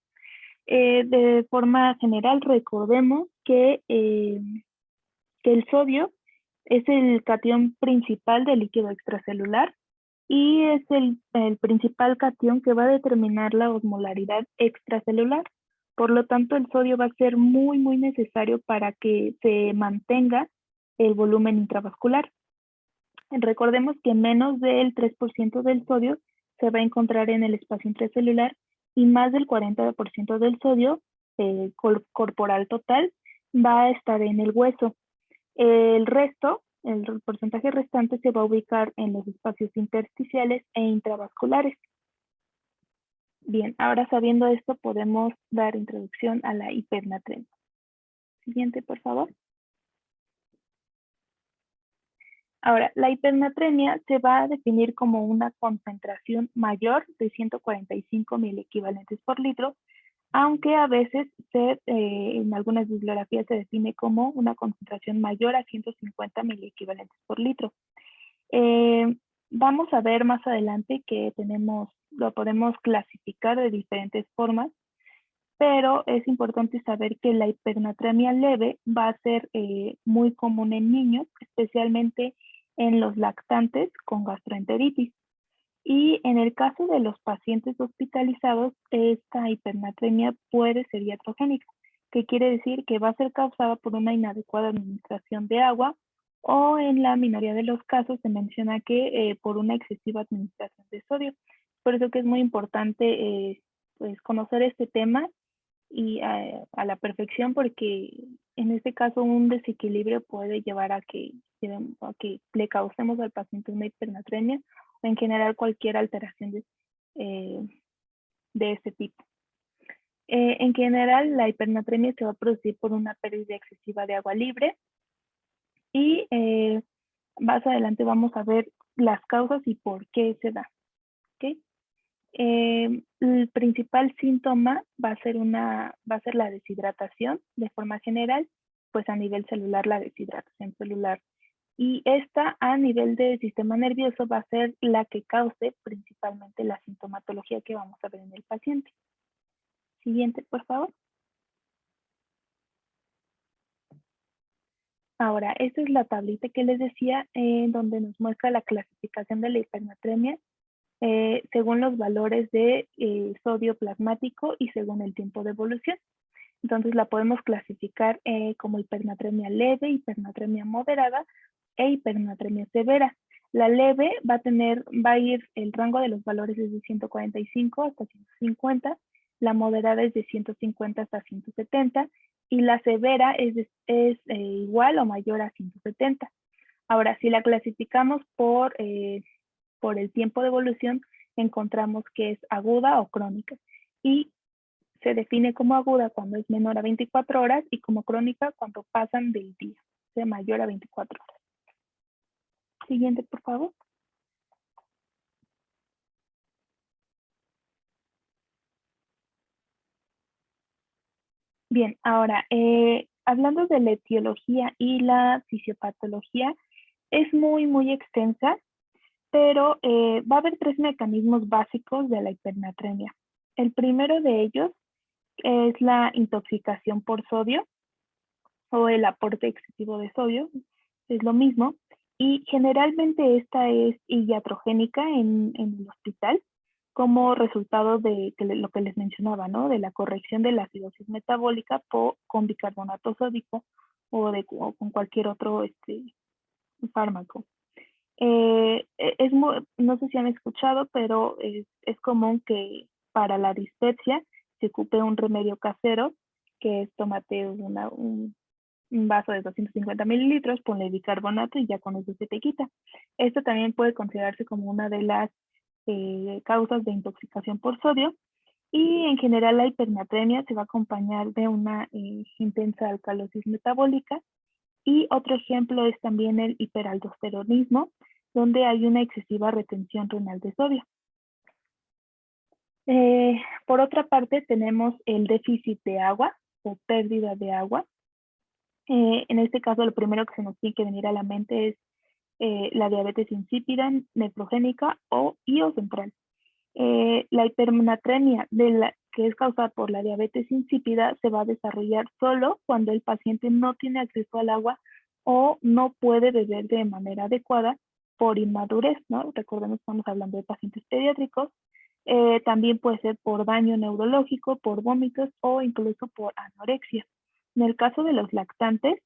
De forma general, recordemos que el sodio es el catión principal del líquido extracelular y es el principal catión que va a determinar la osmolaridad extracelular. Por lo tanto, el sodio va a ser muy, muy necesario para que se mantenga el volumen intravascular. Recordemos que menos del 3% del sodio se va a encontrar en el espacio intracelular y más del 40% del sodio corporal total va a estar en el hueso. El resto, el porcentaje restante se va a ubicar en los espacios intersticiales e intravasculares. Bien, ahora sabiendo esto podemos dar introducción a la hipernatremia. Siguiente, por favor. Ahora, la hipernatremia se va a definir como una concentración mayor de 145 miliequivalentes por litro, aunque a veces en algunas bibliografías se define como una concentración mayor a 150 miliequivalentes por litro. Vamos a ver más adelante que lo podemos clasificar de diferentes formas, pero es importante saber que la hipernatremia leve va a ser muy común en niños, especialmente en los lactantes con gastroenteritis. Y en el caso de los pacientes hospitalizados, esta hipernatremia puede ser iatrogénica, que quiere decir que va a ser causada por una inadecuada administración de agua o en la minoría de los casos se menciona que por una excesiva administración de sodio. Por eso que es muy importante pues conocer este tema y a la perfección porque en este caso un desequilibrio puede llevar a que le causemos al paciente una hipernatremia o en general cualquier alteración de este tipo. En general, la hipernatremia se va a producir por una pérdida excesiva de agua libre y más adelante vamos a ver las causas y por qué se da. ¿Okay? El principal síntoma va a ser la deshidratación de forma general, pues a nivel celular la deshidratación celular. Y esta a nivel del sistema nervioso va a ser la que cause principalmente la sintomatología que vamos a ver en el paciente. Siguiente, por favor. Ahora, esta es la tablita que les decía, donde nos muestra la clasificación de la hipernatremia según los valores de sodio plasmático y según el tiempo de evolución. Entonces la podemos clasificar como hipernatremia leve, hipernatremia moderada e hipernatremia severa. La leve va a ir el rango de los valores desde 145 hasta 150, la moderada es de 150 hasta 170 y la severa es igual o mayor a 170. Ahora, si la clasificamos por el tiempo de evolución, encontramos que es aguda o crónica. Y se define como aguda cuando es menor a 24 horas y como crónica cuando pasan del día, de mayor a 24 horas. Siguiente, por favor. Bien, ahora, hablando de la etiología y la fisiopatología, es muy extensa, pero va a haber 3 mecanismos básicos de la hipernatremia. El primero de ellos es la intoxicación por sodio o el aporte excesivo de sodio, es lo mismo, y generalmente esta es iatrogénica en el hospital como resultado de lo que les mencionaba, ¿no? De la corrección de la acidosis metabólica con bicarbonato sódico o con cualquier otro fármaco. No sé si han escuchado, pero es común que para la dispepsia se ocupe un remedio casero, que es tómate un vaso de 250 mililitros, ponle bicarbonato y ya con eso se te quita. Esto también puede considerarse como una de las causas de intoxicación por sodio y en general la hipernatremia se va a acompañar de una intensa alcalosis metabólica y otro ejemplo es también el hiperaldosteronismo, donde hay una excesiva retención renal de sodio. Por otra parte tenemos el déficit de agua o pérdida de agua. En este caso, lo primero que se nos tiene que venir a la mente es la diabetes insípida, nefrogénica o central. La hipernatremia que es causada por la diabetes insípida se va a desarrollar solo cuando el paciente no tiene acceso al agua o no puede beber de manera adecuada por inmadurez, ¿no? Recordemos que estamos hablando de pacientes pediátricos. También puede ser por daño neurológico, por vómitos o incluso por anorexia. En el caso de los lactantes,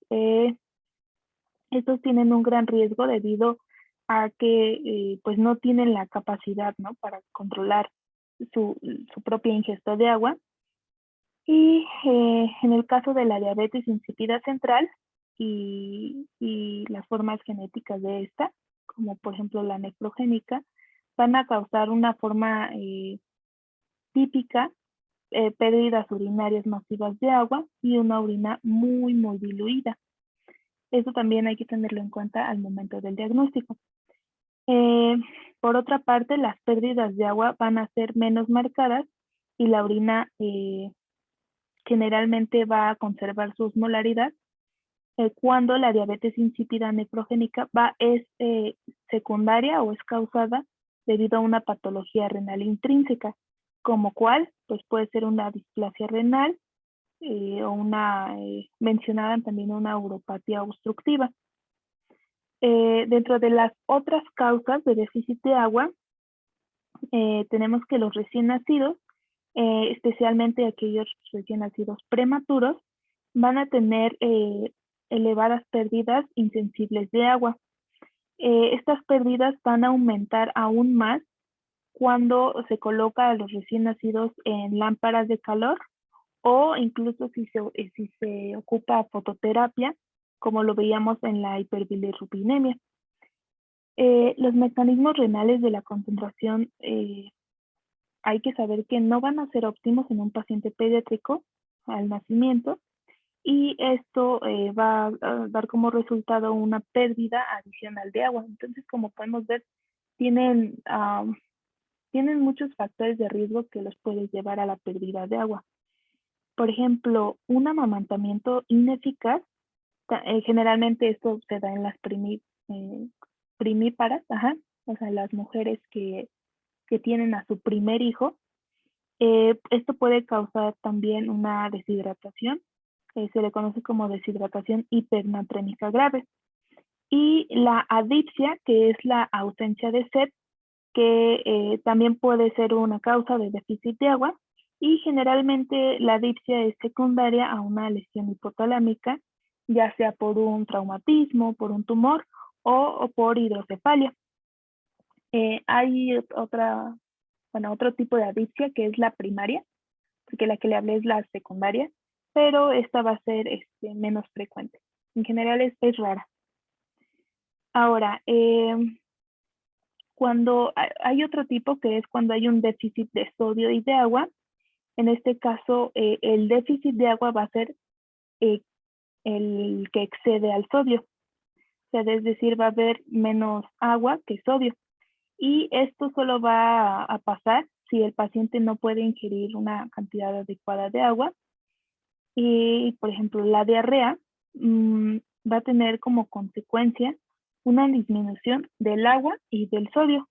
estos tienen un gran riesgo debido a que pues no tienen la capacidad, ¿no? Para controlar su propia ingesta de agua. Y en el caso de la diabetes insípida central y las formas genéticas de esta, como por ejemplo la nefrogénica, van a causar una forma típica, pérdidas urinarias masivas de agua y una orina muy diluida. Eso también hay que tenerlo en cuenta al momento del diagnóstico. Por otra parte, las pérdidas de agua van a ser menos marcadas y la orina generalmente va a conservar su osmolaridad cuando la diabetes insípida nefrogénica es secundaria o es causada debido a una patología renal intrínseca, como cual pues puede ser una displasia renal o mencionaban también una uropatía obstructiva. Dentro de las otras causas de déficit de agua, tenemos que los recién nacidos, especialmente aquellos recién nacidos prematuros, van a tener elevadas pérdidas insensibles de agua. Estas pérdidas van a aumentar aún más cuando se coloca a los recién nacidos en lámparas de calor o incluso si se ocupa fototerapia, como lo veíamos en la hiperbilirrubinemia. Los mecanismos renales de la concentración hay que saber que no van a ser óptimos en un paciente pediátrico al nacimiento y esto va a dar como resultado una pérdida adicional de agua. Entonces, como podemos ver, tienen muchos factores de riesgo que los pueden llevar a la pérdida de agua. Por ejemplo, un amamantamiento ineficaz, generalmente esto se da en las primíparas, o sea, las mujeres que tienen a su primer hijo. Esto puede causar también una deshidratación, se le conoce como deshidratación hipernatrémica grave. Y la adipsia, que es la ausencia de sed, que también puede ser una causa de déficit de agua, y generalmente la dipsia es secundaria a una lesión hipotalámica, ya sea por un traumatismo, por un tumor o por hidrocefalia. Hay otro tipo de adipsia que es la primaria, porque la que le hablé es la secundaria, pero esta va a ser menos frecuente. En general es rara. Ahora, cuando hay otro tipo que es cuando hay un déficit de sodio y de agua. En este caso, el déficit de agua va a ser el que excede al sodio. O sea, es decir, va a haber menos agua que sodio. Y esto solo va a pasar si el paciente no puede ingerir una cantidad adecuada de agua. Y, por ejemplo, la diarrea va a tener como consecuencia una disminución del agua y del sodio.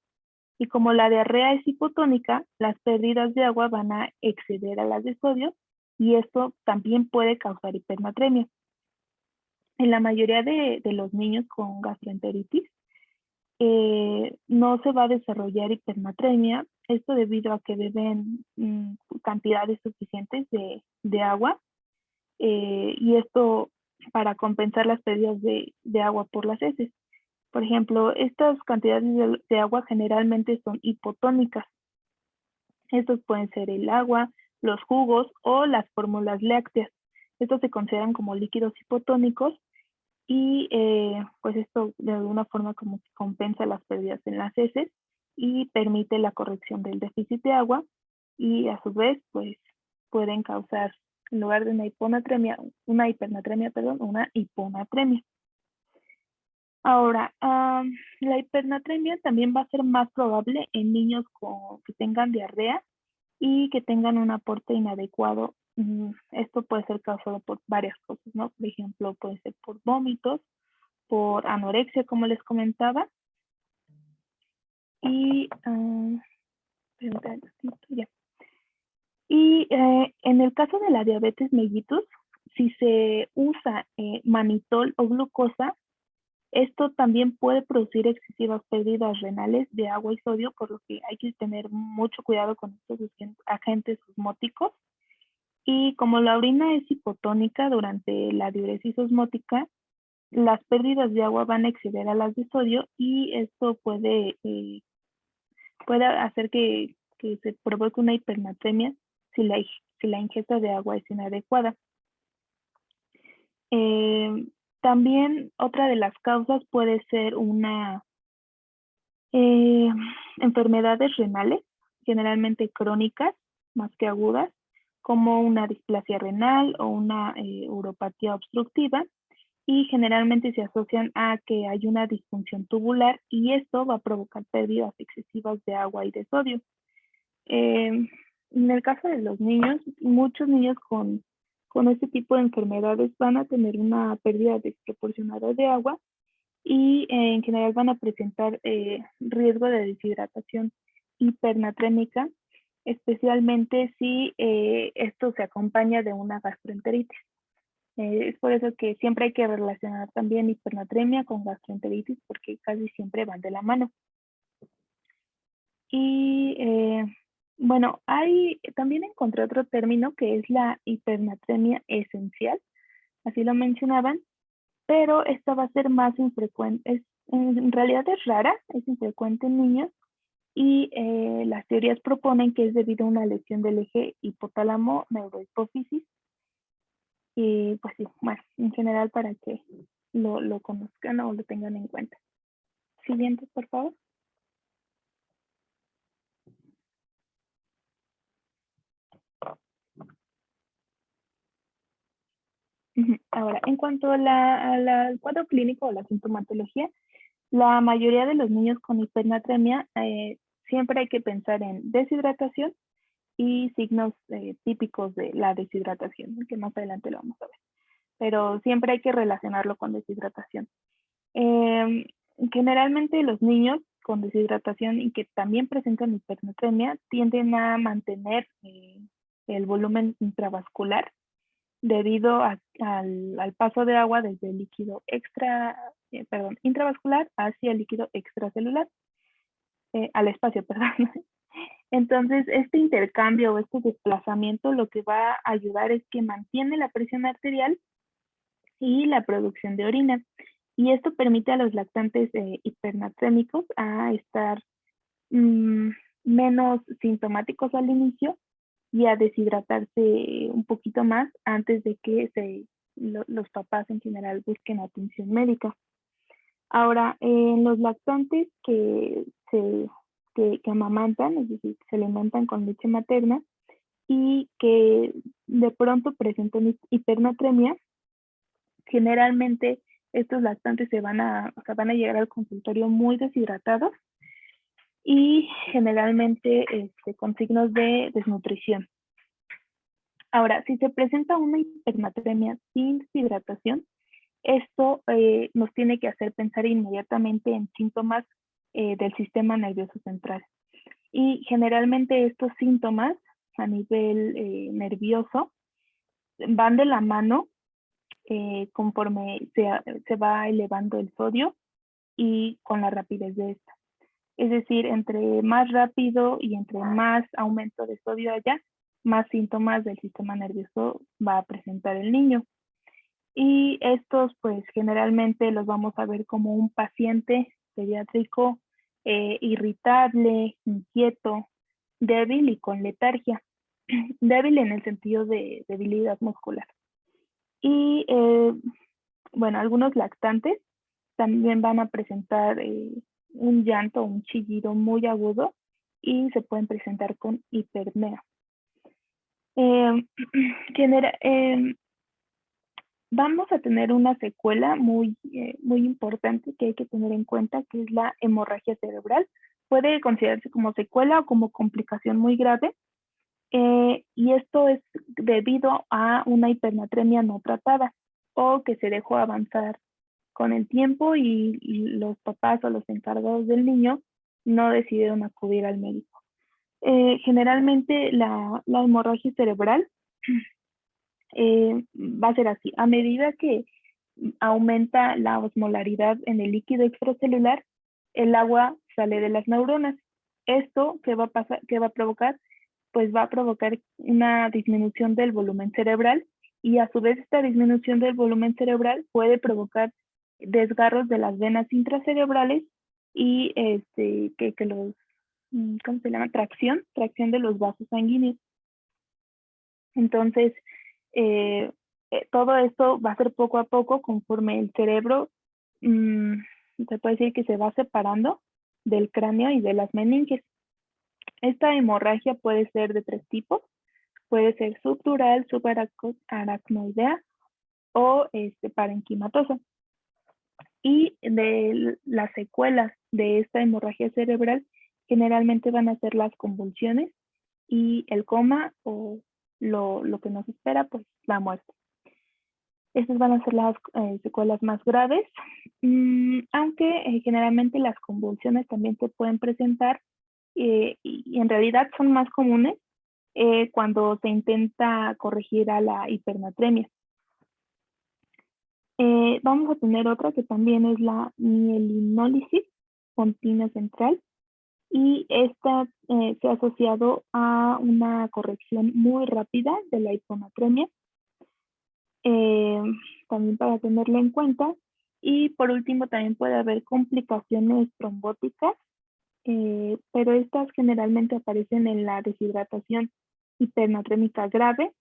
Y como la diarrea es hipotónica, las pérdidas de agua van a exceder a las de sodio y esto también puede causar hipernatremia. En la mayoría de los niños con gastroenteritis no se va a desarrollar hipernatremia, esto debido a que beben cantidades suficientes de agua y esto para compensar las pérdidas de agua por las heces. Por ejemplo, estas cantidades de agua generalmente son hipotónicas. Estos pueden ser el agua, los jugos o las fórmulas lácteas. Estos se consideran como líquidos hipotónicos y pues esto de alguna forma como que compensa las pérdidas en las heces y permite la corrección del déficit de agua y a su vez pues pueden causar en lugar de una hiponatremia, una hipernatremia, perdón, una hiponatremia. Ahora, la hipernatremia también va a ser más probable en niños que tengan diarrea y que tengan un aporte inadecuado. Esto puede ser causado por varias cosas, ¿no? Por ejemplo, puede ser por vómitos, por anorexia, como les comentaba. Y, en el caso de la diabetes mellitus, si se usa mannitol o glucosa, esto también puede producir excesivas pérdidas renales de agua y sodio, por lo que hay que tener mucho cuidado con estos agentes osmóticos. Y como la orina es hipotónica durante la diuresis osmótica, las pérdidas de agua van a exceder a las de sodio y esto puede hacer que se provoque una hipernatremia si la ingesta de agua es inadecuada. También otra de las causas puede ser una enfermedades renales, generalmente crónicas, más que agudas, como una displasia renal o una uropatía obstructiva, y generalmente se asocian a que hay una disfunción tubular y esto va a provocar pérdidas excesivas de agua y de sodio. En el caso de los niños, muchos niños con este tipo de enfermedades van a tener una pérdida desproporcionada de agua y en general van a presentar riesgo de deshidratación hipernatrémica, especialmente si esto se acompaña de una gastroenteritis. Es por eso que siempre hay que relacionar también hipernatremia con gastroenteritis porque casi siempre van de la mano. Y bueno, también encontré otro término que es la hipernatremia esencial, así lo mencionaban, pero esta va a ser más infrecuente, en realidad es rara, es infrecuente en niños y las teorías proponen que es debido a una lesión del eje hipotálamo-neurohipófisis y pues sí, bueno, en general para que lo conozcan o lo tengan en cuenta. Siguiente, por favor. Ahora, en cuanto al cuadro clínico o la sintomatología, la mayoría de los niños con hipernatremia siempre hay que pensar en deshidratación y signos típicos de la deshidratación, que más adelante lo vamos a ver. Pero siempre hay que relacionarlo con deshidratación. Generalmente los niños con deshidratación y que también presentan hipernatremia tienden a mantener el volumen intravascular debido al paso de agua desde el líquido intravascular hacia el líquido extracelular. al espacio, perdón. Entonces, este intercambio o este desplazamiento lo que va a ayudar es que mantiene la presión arterial y la producción de orina. Y esto permite a los lactantes hipernatrémicos a estar menos sintomáticos al inicio y a deshidratarse un poquito más antes de que los papás en general busquen atención médica. Ahora, en los lactantes que amamantan, es decir, que se alimentan con leche materna y que de pronto presentan hipernatremia, generalmente estos lactantes van a llegar al consultorio muy deshidratados y generalmente con signos de desnutrición. Ahora, si se presenta una hipernatremia sin deshidratación, esto nos tiene que hacer pensar inmediatamente en síntomas del sistema nervioso central. Y generalmente estos síntomas a nivel nervioso van de la mano conforme se va elevando el sodio y con la rapidez de esta. Es decir, entre más rápido y entre más aumento de sodio haya, más síntomas del sistema nervioso va a presentar el niño. Y estos, pues, generalmente los vamos a ver como un paciente pediátrico irritable, inquieto, débil y con letargia. Débil en el sentido de debilidad muscular. Y, bueno, algunos lactantes también van a presentar un llanto, un chillido muy agudo y se pueden presentar con hiperpnea. Vamos a tener una secuela muy importante que hay que tener en cuenta, que es la hemorragia cerebral. Puede considerarse como secuela o como complicación muy grave, y esto es debido a una hipernatremia no tratada o que se dejó avanzar con el tiempo y los papás o los encargados del niño no decidieron acudir al médico. Generalmente la hemorragia cerebral va a ser así. A medida que aumenta la osmolaridad en el líquido extracelular, el agua sale de las neuronas. Esto, ¿qué va a provocar? Pues va a provocar una disminución del volumen cerebral y a su vez esta disminución del volumen cerebral puede provocar desgarros de las venas intracerebrales y que los, ¿cómo se llama? Tracción de los vasos sanguíneos. Entonces, todo esto va a ser poco a poco conforme el cerebro, se puede decir que se va separando del cráneo y de las meninges. Esta hemorragia puede ser de 3 tipos. Puede ser subdural, subaracnoidea o parenquimatosa. Y de las secuelas de esta hemorragia cerebral generalmente van a ser las convulsiones y el coma o lo que nos espera, pues la muerte. Estas van a ser las secuelas más graves, aunque generalmente las convulsiones también se pueden presentar y en realidad son más comunes cuando se intenta corregir a la hipernatremia. Vamos a tener otra que también es la mielinólisis continua central y esta se ha asociado a una corrección muy rápida de la hiponatremia, también para tenerlo en cuenta. Y por último también puede haber complicaciones trombóticas, pero estas generalmente aparecen en la deshidratación hipernatrémica grave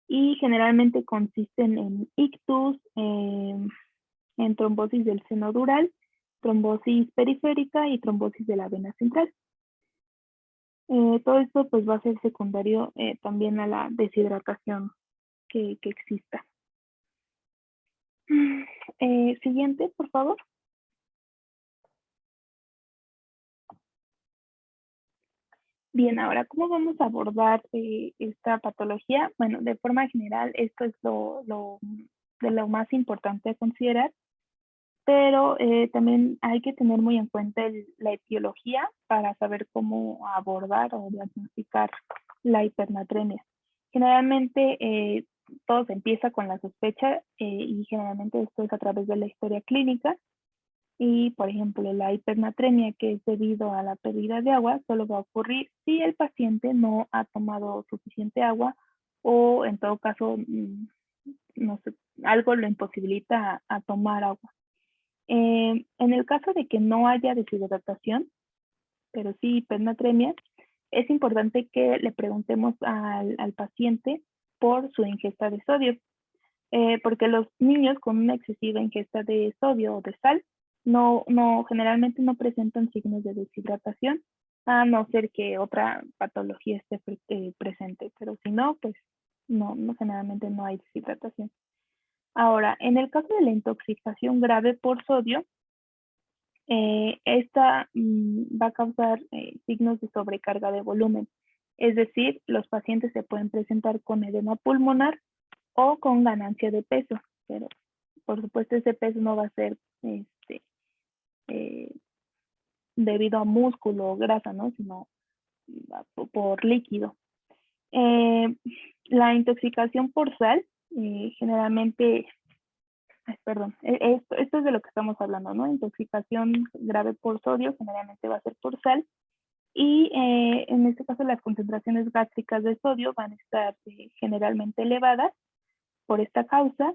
y generalmente consisten en ictus, en trombosis del seno dural, trombosis periférica y trombosis de la vena central. Todo esto pues va a ser secundario también a la deshidratación que exista. Siguiente, por favor. Bien, ahora, ¿cómo vamos a abordar esta patología? Bueno, de forma general, esto es de lo más importante a considerar, pero también hay que tener muy en cuenta la etiología para saber cómo abordar o diagnosticar la hipernatremia. Generalmente, todo se empieza con la sospecha y generalmente esto es a través de la historia clínica. Y, por ejemplo, la hipernatremia, que es debido a la pérdida de agua, solo va a ocurrir si el paciente no ha tomado suficiente agua o, en todo caso, no sé, algo lo imposibilita a tomar agua. En el caso de que no haya deshidratación, pero sí hipernatremia, es importante que le preguntemos al paciente por su ingesta de sodio, porque los niños con una excesiva ingesta de sodio o de sal generalmente no presentan signos de deshidratación, a no ser que otra patología esté presente, pero si no, pues generalmente no hay deshidratación. Ahora, en el caso de la intoxicación grave por sodio, esta va a causar signos de sobrecarga de volumen. Es decir, los pacientes se pueden presentar con edema pulmonar o con ganancia de peso, pero por supuesto ese peso no va a ser debido a músculo o grasa, ¿no? Sino por líquido. La intoxicación por sal, generalmente, perdón, esto es de lo que estamos hablando, ¿no? Intoxicación grave por sodio generalmente va a ser por sal. Y en este caso las concentraciones gástricas de sodio van a estar generalmente elevadas por esta causa.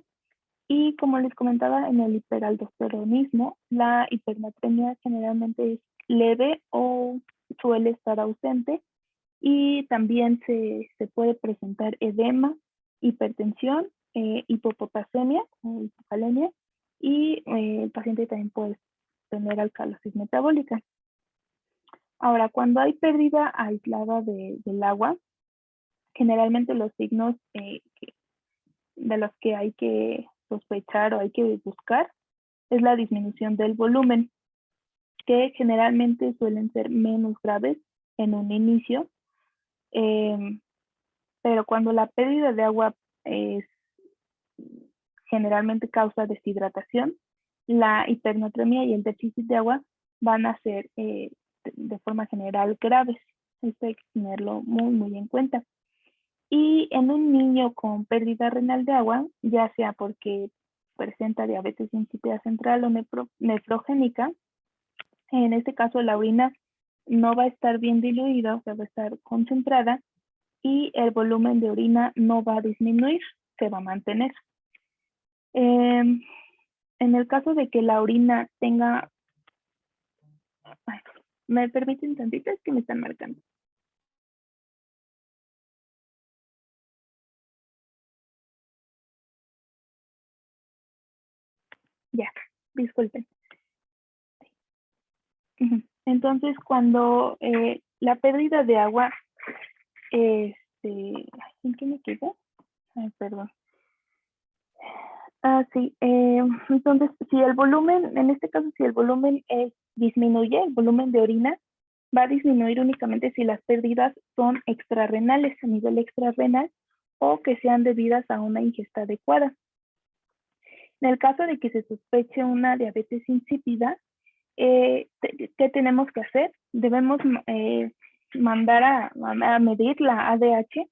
Y como les comentaba, en el hiperaldosteronismo, la hipernatremia generalmente es leve o suele estar ausente, y también se puede presentar edema, hipertensión, hipopotasemia o hipocalemia, y el paciente también puede tener alcalosis metabólica. Ahora, cuando hay pérdida aislada del agua, generalmente los signos de los que hay que sospechar o hay que buscar es la disminución del volumen, que generalmente suelen ser menos graves en un inicio, pero cuando la pérdida de agua generalmente causa deshidratación, la hipernatremia y el déficit de agua van a ser de forma general graves. Esto hay que tenerlo muy en cuenta. Y en un niño con pérdida renal de agua, ya sea porque presenta diabetes insípida central o nefrogénica, en este caso la orina no va a estar bien diluida, o sea, va a estar concentrada, y el volumen de orina no va a disminuir, se va a mantener. En el caso de que la orina tenga... Ay, ¿me permiten tantito? Es que me están marcando. Ya, disculpen. Entonces, cuando la pérdida de agua, ¿en qué me quedé? Ay, perdón. Sí, entonces, si el volumen, en este caso, si el volumen disminuye, el volumen de orina va a disminuir únicamente si las pérdidas son extrarrenales, a nivel extrarrenal, o que sean debidas a una ingesta adecuada. En el caso de que se sospeche una diabetes insípida, ¿qué tenemos que hacer? Debemos mandar a medir la ADH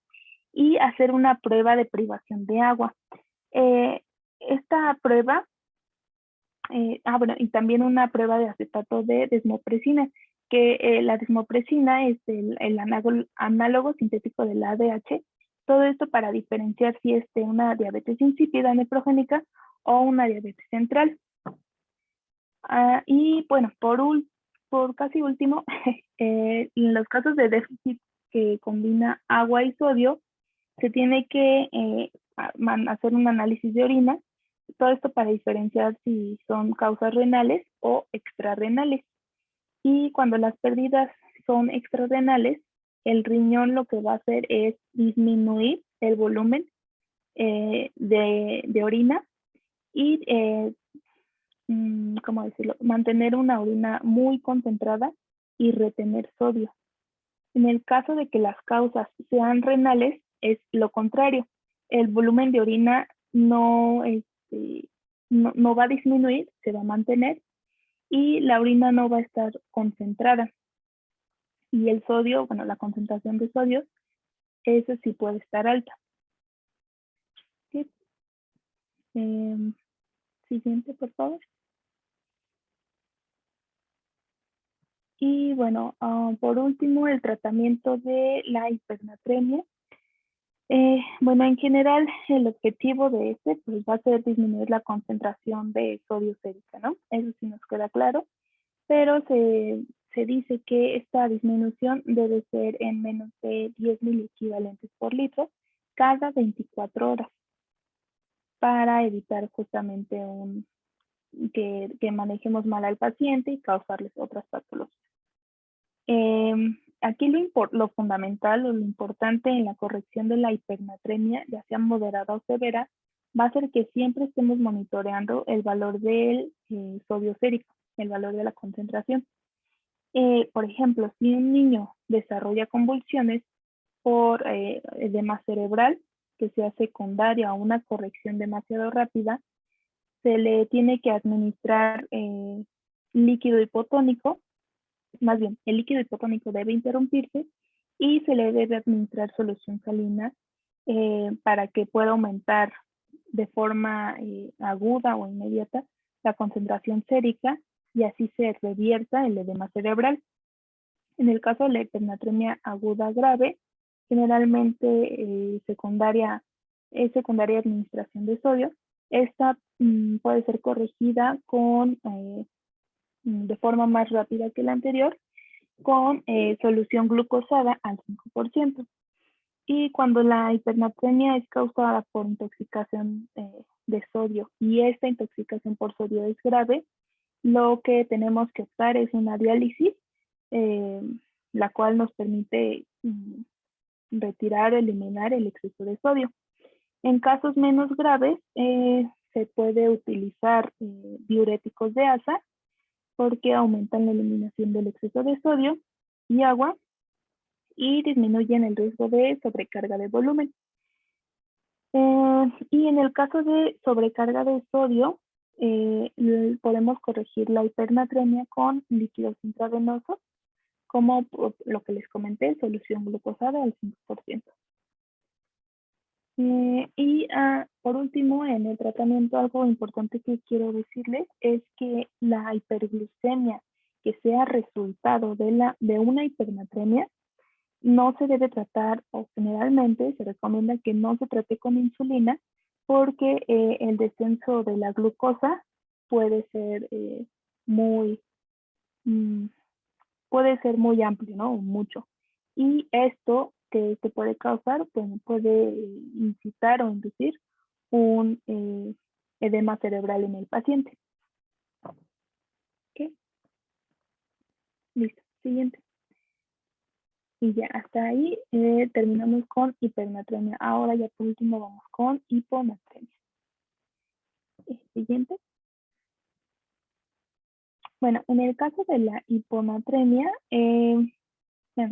y hacer una prueba de privación de agua. Esta prueba, bueno, y también una prueba de acetato de desmopresina, que la desmopresina es el análogo sintético del ADH. Todo esto para diferenciar si es una diabetes insípida nefrogénica o una diabetes central. Y bueno, por casi último, en los casos de déficit que combina agua y sodio, se tiene que hacer un análisis de orina, todo esto para diferenciar si son causas renales o extrarrenales. Y cuando las pérdidas son extrarrenales, el riñón lo que va a hacer es disminuir el volumen de orina y ¿cómo decirlo? Mantener una orina muy concentrada y retener sodio. En el caso de que las causas sean renales, es lo contrario. El volumen de orina no va a disminuir, se va a mantener, y la orina no va a estar concentrada. Y el sodio, bueno, la concentración de sodio, eso sí puede estar alta. ¿Sí? Siguiente, por favor. Y bueno, por último, el tratamiento de la hipernatremia. Bueno, en general, el objetivo de este pues, va a ser disminuir la concentración de sodio sérica, ¿no? Eso sí nos queda claro, pero se dice que esta disminución debe ser en menos de 10 miliequivalentes por litro cada 24 horas para evitar justamente que manejemos mal al paciente y causarles otras patologías. Aquí lo fundamental o lo importante en la corrección de la hipernatremia, ya sea moderada o severa, va a ser que siempre estemos monitoreando el valor del sodio sérico, el valor de la concentración. Por ejemplo, si un niño desarrolla convulsiones por edema cerebral, que sea secundaria a una corrección demasiado rápida, se le tiene que administrar líquido hipotónico. Más bien, el líquido hipotónico debe interrumpirse y se le debe administrar solución salina para que pueda aumentar de forma aguda o inmediata la concentración sérica y así se revierta el edema cerebral. En el caso de la hipernatremia aguda grave, generalmente es secundaria administración de sodio. Esta puede ser corregida de forma más rápida que la anterior con solución glucosada al 5%. Y cuando la hipernatremia es causada por intoxicación de sodio y esta intoxicación por sodio es grave, lo que tenemos que optar es una diálisis, la cual nos permite retirar o eliminar el exceso de sodio. En casos menos graves, se puede utilizar diuréticos de asa porque aumentan la eliminación del exceso de sodio y agua y disminuyen el riesgo de sobrecarga de volumen. Y en el caso de sobrecarga de sodio, podemos corregir la hipernatremia con líquidos intravenosos, como lo que les comenté, solución glucosada al 5%. Por último, en el tratamiento, algo importante que quiero decirles es que la hiperglucemia que sea resultado de una hipernatremia no se debe tratar, o generalmente se recomienda que no se trate con insulina porque el descenso de la glucosa puede ser puede ser muy amplio, ¿no? Mucho. Y esto que puede causar, pues puede incitar o inducir un edema cerebral en el paciente. ¿Ok? Listo. Siguiente. Y ya hasta ahí terminamos con hipernatremia. Ahora ya por último vamos con hiponatremia. Siguiente. Bueno, en el caso de la hiponatremia,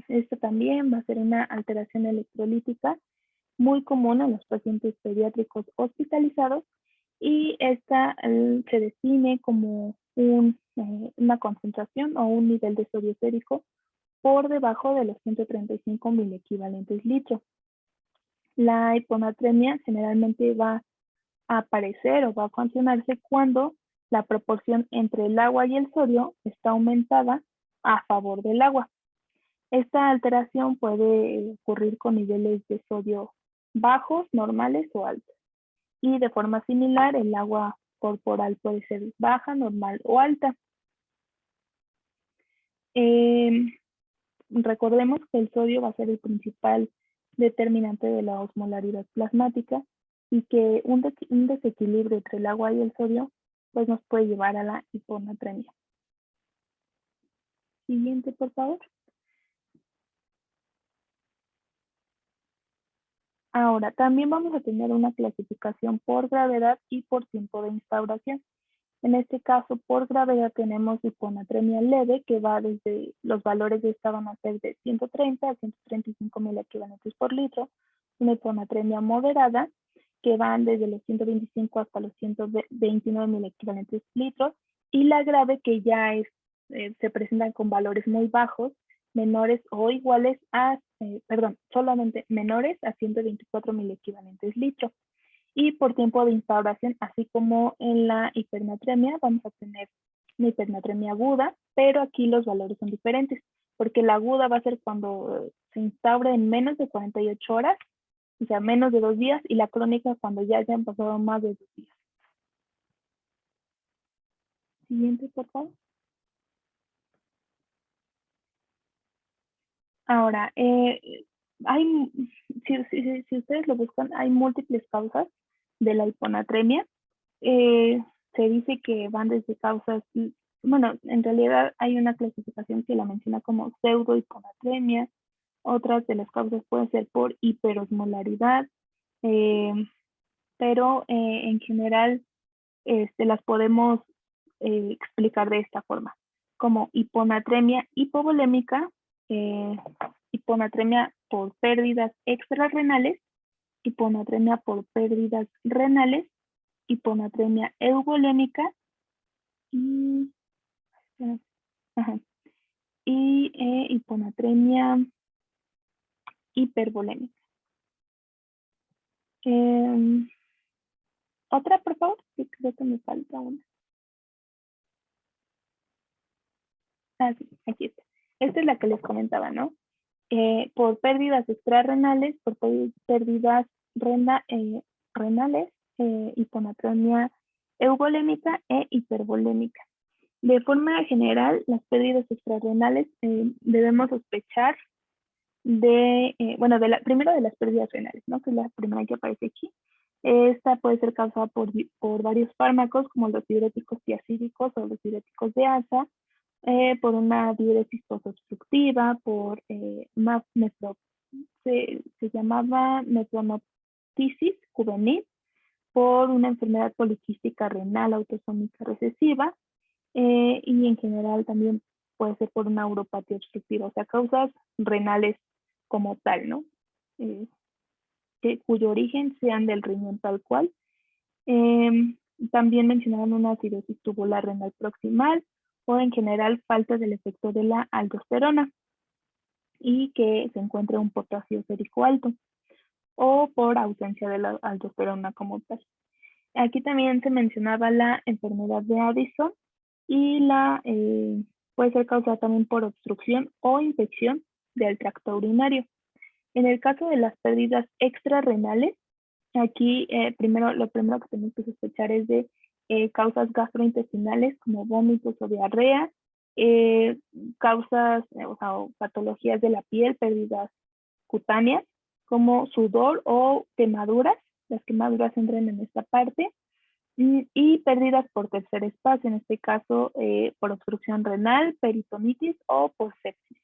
esto también va a ser una alteración electrolítica muy común en los pacientes pediátricos hospitalizados y esta se define como una concentración o un nivel de sodio sérico por debajo de los 135 miliequivalentes litro. La hiponatremia generalmente va a aparecer o va a funcionarse cuando la proporción entre el agua y el sodio está aumentada a favor del agua. Esta alteración puede ocurrir con niveles de sodio bajos, normales o altos. Y de forma similar, el agua corporal puede ser baja, normal o alta. Recordemos que el sodio va a ser el principal determinante de la osmolaridad plasmática y que un desequilibrio entre el agua y el sodio pues nos puede llevar a la hiponatremia. Siguiente, por favor. Ahora, también vamos a tener una clasificación por gravedad y por tiempo de instauración. En este caso, por gravedad tenemos hiponatremia leve, que va desde, los valores de esta van a ser de 130 a 135 mil equivalentes por litro. Una hiponatremia moderada, que van desde los 125 hasta los 129 mil equivalentes litros. Y la grave, que ya se presentan con valores muy bajos, menores o iguales a, solamente menores a 124 mil equivalentes litro. Y por tiempo de instauración, así como en la hipernatremia, vamos a tener una hipernatremia aguda, pero aquí los valores son diferentes, porque la aguda va a ser cuando se instaure en menos de 48 horas, o sea, menos de 2 días, y la crónica cuando ya hayan pasado más de 2 días. Siguiente, por favor. Ahora, si ustedes lo buscan, hay múltiples causas de la hiponatremia. Se dice que van desde causas, bueno, en realidad hay una clasificación que la menciona como pseudohiponatremia. Otras de las causas pueden ser por hiperosmolaridad, pero en general las podemos explicar de esta forma, como hiponatremia hipovolémica, hiponatremia por pérdidas extrarrenales, hiponatremia por pérdidas renales, hiponatremia euvolémica y, hiponatremia hipervolémica. Otra, por favor, que creo que me falta una. Sí, aquí está. Esta es la que les comentaba, ¿no? Por pérdidas extrarrenales, por pérdidas renales, hiponatremia euvolémica e hipervolémica. De forma general, las pérdidas extrarrenales debemos sospechar primero de las pérdidas renales, ¿no? Que es la primera que aparece aquí. Esta puede ser causada por varios fármacos, como los diuréticos tiazídicos o los diuréticos de asa, por una diuresis posobstructiva, por se llamaba metronotisis juvenil, por una enfermedad poliquística renal autosómica recesiva, y en general también puede ser por una uropatía obstructiva, o sea, causas renales como tal, ¿no? Cuyo origen sean del riñón tal cual. También mencionaron una cirrosis tubular renal proximal o en general falta del efecto de la aldosterona y que se encuentre un potasio sérico alto o por ausencia de la aldosterona como tal. Aquí también se mencionaba la enfermedad de Addison y puede ser causada también por obstrucción o infección del tracto urinario. En el caso de las pérdidas extrarrenales, aquí lo primero que tenemos que sospechar es de causas gastrointestinales como vómitos o diarrea, causas o patologías de la piel, pérdidas cutáneas como sudor o quemaduras. Las quemaduras entran en esta parte. Y pérdidas por tercer espacio, en este caso por obstrucción renal, peritonitis o por sepsis.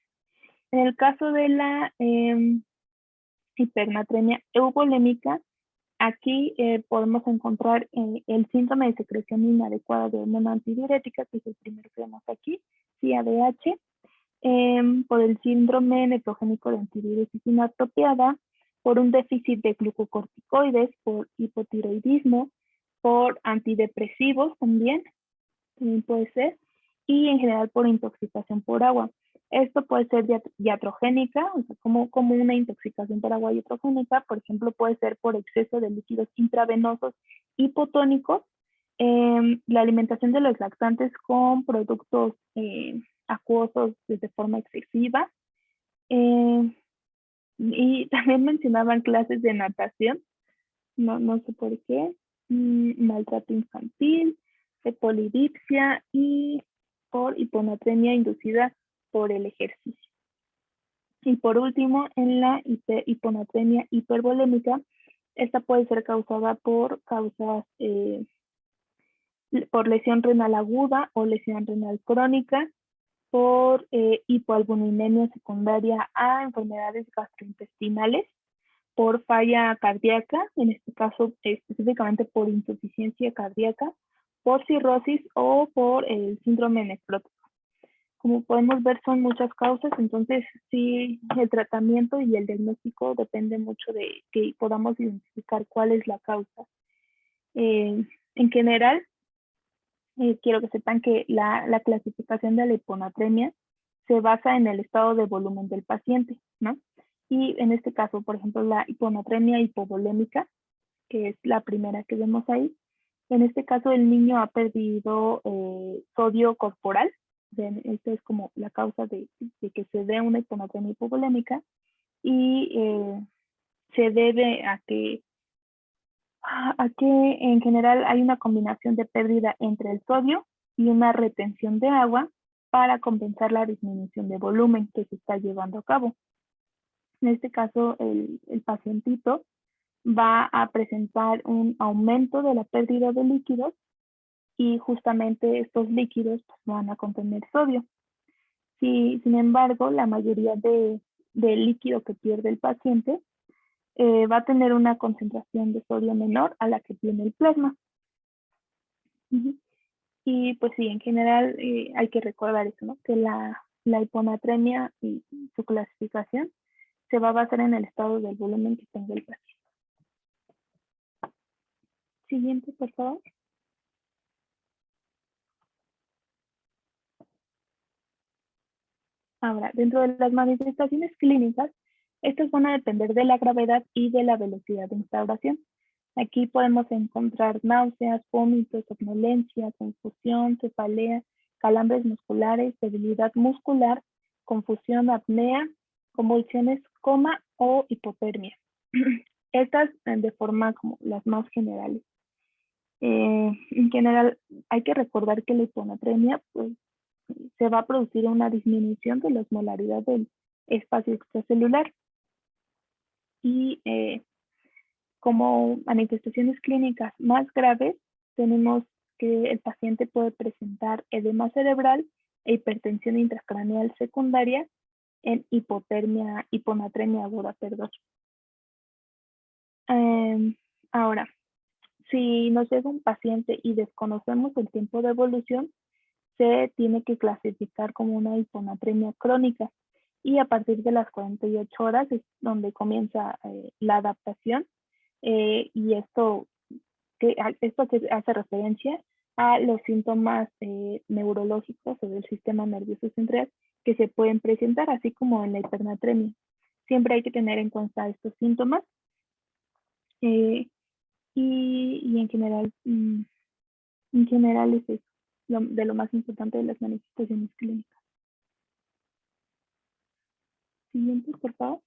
En el caso de la hipernatremia euvolémica, aquí podemos encontrar el síntoma de secreción inadecuada de hormona antidiurética, que es el primero que vemos aquí, CADH, por el síndrome nefrogénico de antidiuresis inapropiada, por un déficit de glucocorticoides, por hipotiroidismo, por antidepresivos también puede ser, y en general por intoxicación por agua. Esto puede ser iatrogénica, o sea, como una intoxicación por agua iatrogénica, por ejemplo, puede ser por exceso de líquidos intravenosos hipotónicos, la alimentación de los lactantes con productos acuosos de forma excesiva, y también mencionaban clases de natación, no sé por qué, maltrato infantil, polidipsia y por hiponatremia inducida por el ejercicio. Y por último, en la hiponatremia hipervolémica, esta puede ser causada por por lesión renal aguda o lesión renal crónica, por hipoalbuminemia secundaria a enfermedades gastrointestinales, por falla cardíaca, en este caso específicamente por insuficiencia cardíaca, por cirrosis o por el síndrome nefrótico. Como podemos ver, son muchas causas, entonces sí, el tratamiento y el diagnóstico depende mucho de que podamos identificar cuál es la causa. En general, quiero que sepan que la clasificación de la hiponatremia se basa en el estado de volumen del paciente, ¿no? Y en este caso, por ejemplo, la hiponatremia hipovolémica, que es la primera que vemos ahí, En este caso, el niño ha perdido sodio corporal. Esta es como la causa de que se dé una hiponatremia hipovolémica y se debe a que en general hay una combinación de pérdida entre el sodio y una retención de agua para compensar la disminución de volumen que se está llevando a cabo. En este caso, el pacientito va a presentar un aumento de la pérdida de líquidos y justamente estos líquidos pues, van a contener sodio. Sin embargo, la mayoría del líquido que pierde el paciente va a tener una concentración de sodio menor a la que tiene el plasma. Y pues sí, en general hay que recordar eso, ¿no? Que la hiponatremia y su clasificación se va a basar en el estado del volumen que tenga el paciente. Siguiente, por favor. Ahora, dentro de las manifestaciones clínicas, estas van a depender de la gravedad y de la velocidad de instauración. Aquí podemos encontrar náuseas, vómitos, somnolencia, confusión, cefalea, calambres musculares, debilidad muscular, confusión, apnea, convulsiones, coma o hipotermia. Estas de forma como las más generales. En general, hay que recordar que la hiponatremia pues, se va a producir una disminución de la osmolaridad del espacio extracelular. Y como manifestaciones clínicas más graves, tenemos que el paciente puede presentar edema cerebral e hipertensión intracraneal secundaria en hiponatremia aguda, perdón. Ahora, si nos llega un paciente y desconocemos el tiempo de evolución, se tiene que clasificar como una hiponatremia crónica y a partir de las 48 horas es donde comienza la adaptación y esto que hace referencia a los síntomas neurológicos o del sistema nervioso central que se pueden presentar, así como en la hipernatremia. Siempre hay que tener en cuenta estos síntomas y en general es eso, de lo más importante de las manifestaciones clínicas. Siguiente, por favor.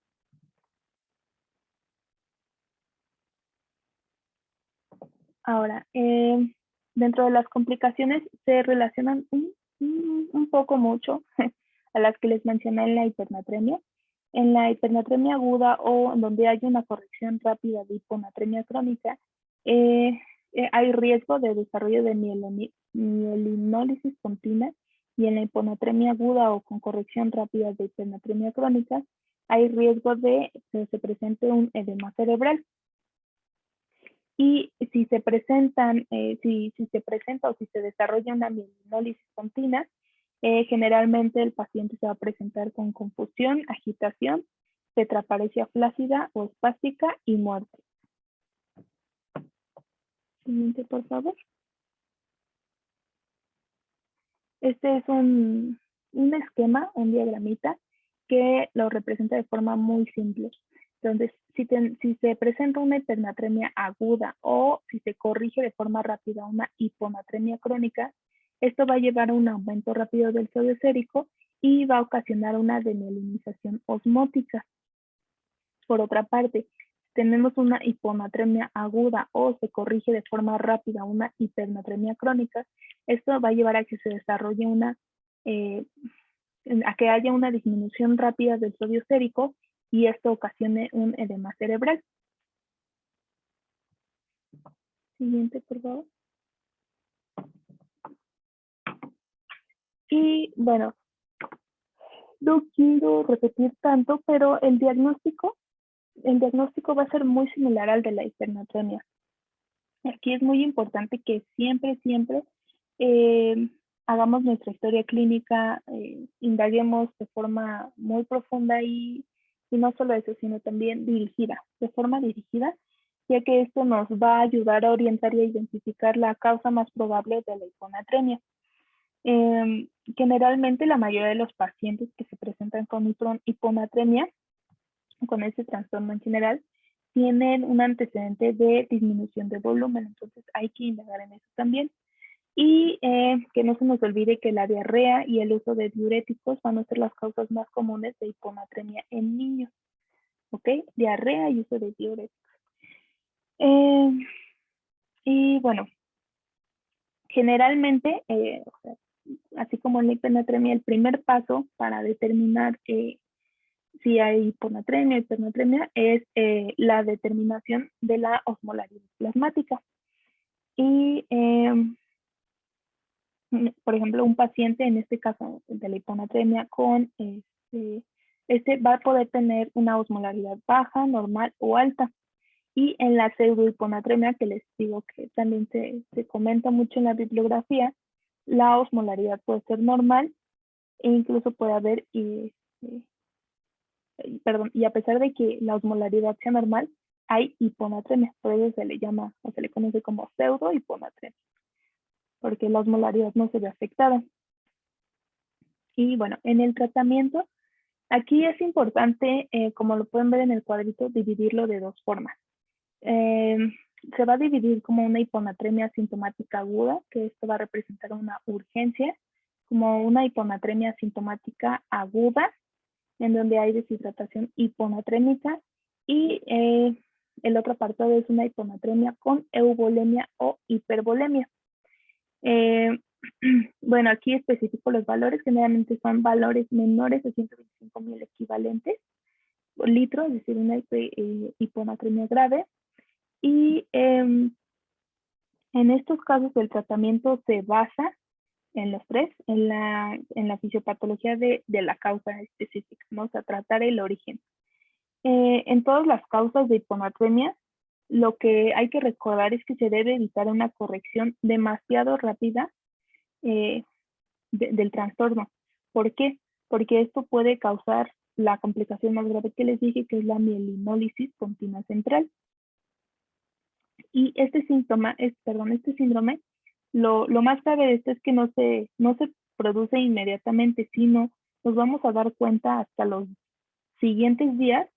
Ahora, dentro de las complicaciones se relacionan un poco mucho a las que les mencioné en la hipernatremia. En la hipernatremia aguda o donde hay una corrección rápida de hiponatremia crónica, hay riesgo de desarrollo de mielinólisis continua y en la hiponatremia aguda o con corrección rápida de hipernatremia crónica, hay riesgo de que se presente un edema cerebral. Y si se presentan, si se presenta o si se desarrolla una mielinólisis continua, generalmente el paciente se va a presentar con confusión, agitación, tetraparesia flácida o espástica y muerte. Siguiente, por favor. Este es un esquema, un diagramita, que lo representa de forma muy simple. Entonces, si se presenta una hipernatremia aguda o si se corrige de forma rápida una hiponatremia crónica, esto va a llevar a un aumento rápido del sodio sérico y va a ocasionar una demielinización osmótica. Por otra parte, si tenemos una hiponatremia aguda o se corrige de forma rápida una hipernatremia crónica, esto va a llevar a que se desarrolle a que haya una disminución rápida del sodio sérico y esto ocasione un edema cerebral. Siguiente, por favor. Y bueno, no quiero repetir tanto, pero el diagnóstico va a ser muy similar al de la hipernatremia. Aquí es muy importante que siempre hagamos nuestra historia clínica, indaguemos de forma muy profunda y no solo eso, sino también de forma dirigida, ya que esto nos va a ayudar a orientar y a identificar la causa más probable de la hiponatremia. Generalmente la mayoría de los pacientes que se presentan con hiponatremia, con este trastorno en general, tienen un antecedente de disminución de volumen, entonces hay que indagar en eso también. Y que no se nos olvide que la diarrea y el uso de diuréticos van a ser las causas más comunes de hiponatremia en niños. ¿Ok? Diarrea y uso de diuréticos. Y bueno, generalmente, o sea, así como en la hiponatremia, el primer paso para determinar si hay hiponatremia o hipernatremia es la determinación de la osmolaridad plasmática. Y, por ejemplo, un paciente, en este caso de la hiponatremia, con este va a poder tener una osmolaridad baja, normal o alta. Y en la pseudohiponatremia, que les digo que también se comenta mucho en la bibliografía, la osmolaridad puede ser normal e incluso puede haber, y a pesar de que la osmolaridad sea normal, hay hiponatremia, por eso se le llama o se le conoce como pseudohiponatremia, porque la osmolaridad no se ve afectada. Y bueno, en el tratamiento, aquí es importante, como lo pueden ver en el cuadrito, dividirlo de dos formas. Se va a dividir como una hiponatremia sintomática aguda, que esto va a representar una urgencia, como una hiponatremia sintomática aguda, en donde hay deshidratación hiponatrémica, y el otro apartado es una hiponatremia con euvolemia o hipervolemia. Bueno, aquí especifico los valores, generalmente son valores menores de 125.000 equivalentes por litro, es decir, una hiponatremia grave. Y en estos casos el tratamiento se basa en los tres, en la fisiopatología de la causa específica, ¿no? O sea, tratar el origen. En todas las causas de hiponatremia, lo que hay que recordar es que se debe evitar una corrección demasiado rápida del trastorno. ¿Por qué? Porque esto puede causar la complicación más grave que les dije, que es la mielinólisis continua central. Y este síndrome, lo más grave de esto es que no se produce inmediatamente, sino nos vamos a dar cuenta hasta los siguientes días,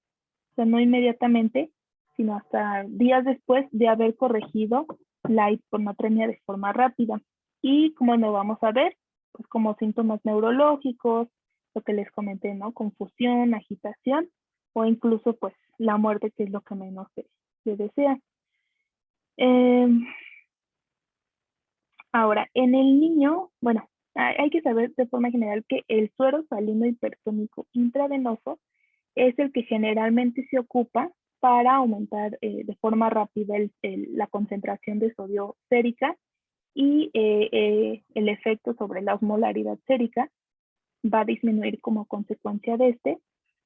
o sea, no inmediatamente, sino hasta días después de haber corregido la hiponatremia de forma rápida. Y como lo vamos a ver, pues como síntomas neurológicos, lo que les comenté, ¿no? Confusión, agitación o incluso pues la muerte, que es lo que menos se desea. Ahora, en el niño, bueno, hay que saber de forma general que el suero salino hipertónico intravenoso es el que generalmente se ocupa para aumentar de forma rápida la concentración de sodio sérica, y el efecto sobre la osmolaridad sérica va a disminuir como consecuencia de este,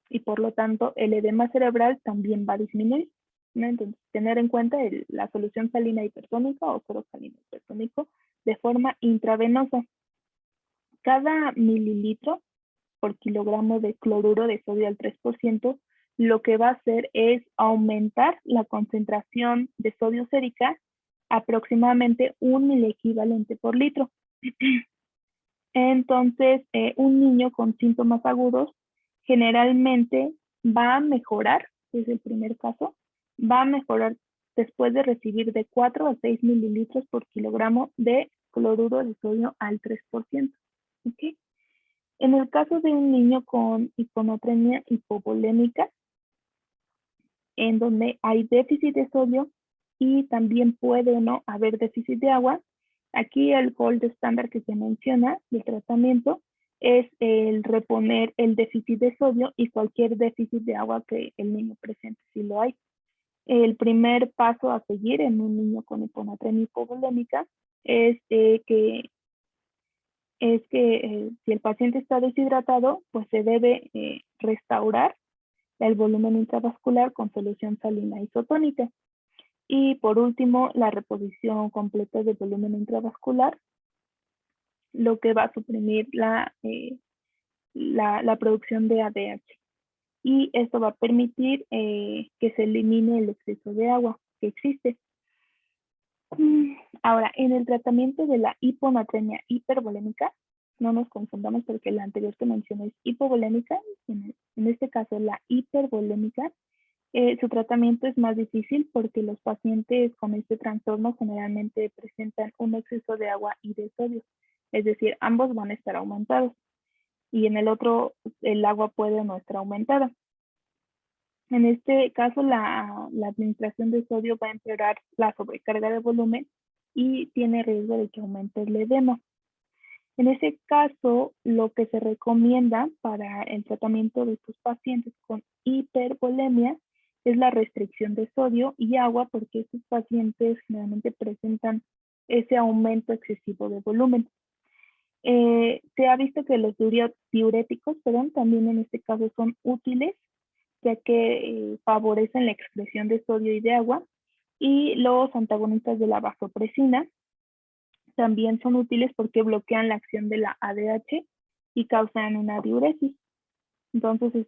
y por lo tanto el edema cerebral también va a disminuir, ¿no? Entonces, tener en cuenta la solución salina hipertónica o suero salino hipertónico de forma intravenosa. Cada mililitro por kilogramo de cloruro de sodio al 3%, lo que va a hacer es aumentar la concentración de sodio sérica aproximadamente 1 miliequivalente por litro. Entonces, un niño con síntomas agudos generalmente va a mejorar, es el primer caso, va a mejorar después de recibir de 4 a 6 mililitros por kilogramo de cloruro de sodio al 3%. ¿Okay? En el caso de un niño con hiponatremia hipovolémica, en donde hay déficit de sodio y también puede o no haber déficit de agua, aquí el gold estándar que se menciona del tratamiento es el reponer el déficit de sodio y cualquier déficit de agua que el niño presente, si lo hay. El primer paso a seguir en un niño con hiponatremia hipovolémica es que si el paciente está deshidratado, pues se debe restaurar el volumen intravascular con solución salina isotónica. Y por último, la reposición completa del volumen intravascular, lo que va a suprimir la producción de ADH. Y esto va a permitir que se elimine el exceso de agua que existe. Ahora, en el tratamiento de la hiponatremia hipervolémica, no nos confundamos porque la anterior que mencioné es hipovolémica, en este caso la hipervolémica, Su tratamiento es más difícil porque los pacientes con este trastorno generalmente presentan un exceso de agua y de sodio, es decir, ambos van a estar aumentados y en el otro el agua puede no estar aumentada. En este caso, la administración de sodio va a empeorar la sobrecarga de volumen y tiene riesgo de que aumente el edema. En ese caso, lo que se recomienda para el tratamiento de estos pacientes con hipervolemia es la restricción de sodio y agua, porque estos pacientes generalmente presentan ese aumento excesivo de volumen. Se ha visto que los diuréticos, también en este caso son útiles, ya que favorecen la excreción de sodio y de agua, y los antagonistas de la vasopresina también son útiles porque bloquean la acción de la ADH y causan una diuresis. Entonces,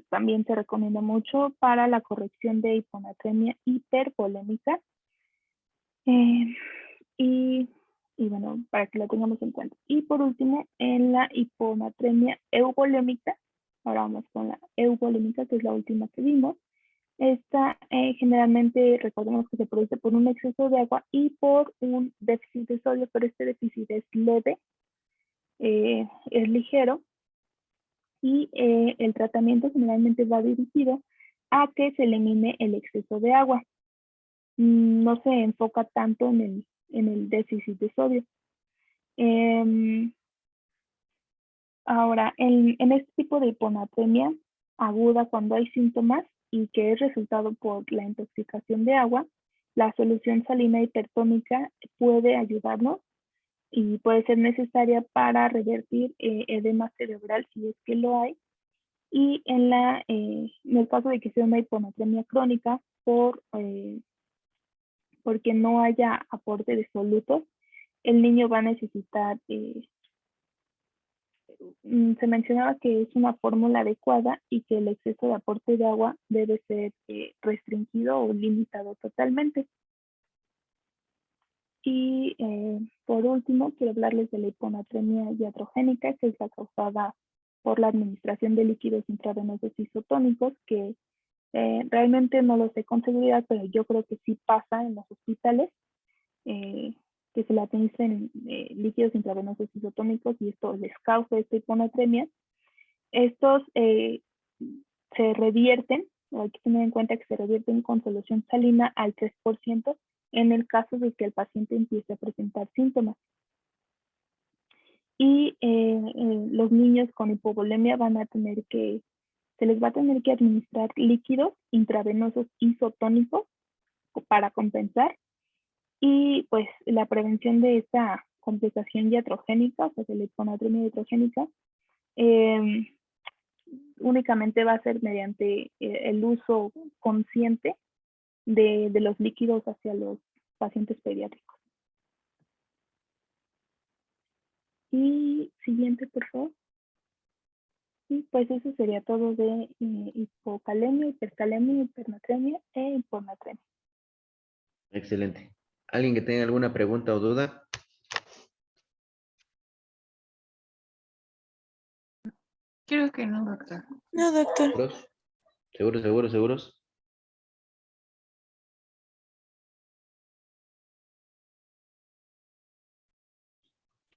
también se recomienda mucho para la corrección de hiponatremia hipervolémica. Y bueno, para que lo tengamos en cuenta. Y por último, en la hiponatremia euvolémica, ahora vamos con la euvolémica, que es la última que vimos. Esta generalmente, recordemos que se produce por un exceso de agua y por un déficit de sodio, pero este déficit es leve, es ligero, y el tratamiento generalmente va dirigido a que se elimine el exceso de agua. No se enfoca tanto en el déficit de sodio. Ahora, en este tipo de hiponatremia aguda, cuando hay síntomas y que es resultado por la intoxicación de agua, la solución salina hipertónica puede ayudarnos y puede ser necesaria para revertir edema cerebral si es que lo hay. Y en el caso de que sea una hiponatremia crónica porque no haya aporte de solutos, el niño va a necesitar, se mencionaba que es una fórmula adecuada y que el exceso de aporte de agua debe ser restringido o limitado totalmente. Y por último, quiero hablarles de la hiponatremia iatrogénica, que es la causada por la administración de líquidos intravenosos isotónicos, que realmente no lo sé con seguridad, pero yo creo que sí pasa en los hospitales, que se le administren líquidos intravenosos isotónicos y esto les causa esta hiponatremia. Estos se revierten, hay que tener en cuenta que se revierten con solución salina al 3% en el caso de que el paciente empiece a presentar síntomas. Y los niños con hipovolemia se les va a tener que administrar líquidos intravenosos isotónicos para compensar. Y pues la prevención de esta complicación iatrogénica, o sea, de la hiponatremia iatrogénica, únicamente va a ser mediante el uso consciente de los líquidos hacia los pacientes pediátricos. Y siguiente, por favor. Y pues eso sería todo de hipocalemia, hipercalemia, hipernatremia e hiponatremia. Excelente. ¿Alguien que tenga alguna pregunta o duda? Creo que no, doctor. No, doctor. ¿Seguros? ¿Seguros, seguros, seguros?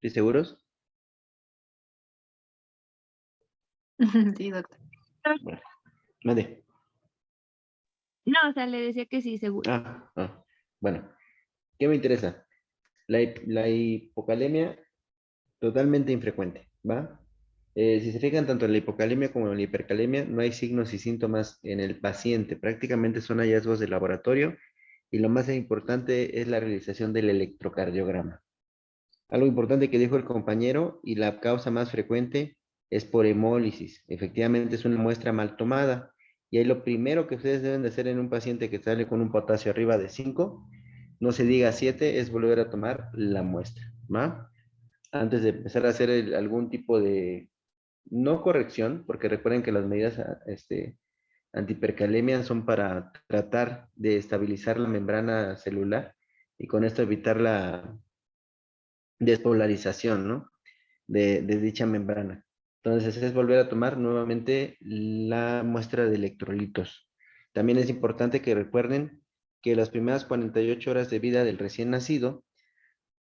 ¿Sí, seguros? Sí, doctor. Bueno, mande. No, o sea, le decía que sí, seguro. Bueno, ¿qué me interesa? La hipocalemia totalmente infrecuente, ¿va? Si se fijan, tanto en la hipocalemia como en la hipercalemia, no hay signos y síntomas en el paciente. Prácticamente son hallazgos de laboratorio y lo más importante es la realización del electrocardiograma. Algo importante que dijo el compañero y la causa más frecuente es por hemólisis. Efectivamente es una muestra mal tomada. Y ahí lo primero que ustedes deben de hacer en un paciente que sale con un potasio arriba de 5, no se diga 7, es volver a tomar la muestra, ¿va? Antes de empezar a hacer algún tipo de, no corrección, porque recuerden que las medidas antihipercalemia son para tratar de estabilizar la membrana celular y con esto evitar la despolarización, ¿no? De dicha membrana. Entonces es volver a tomar nuevamente la muestra de electrolitos. También es importante que recuerden que las primeras 48 horas de vida del recién nacido,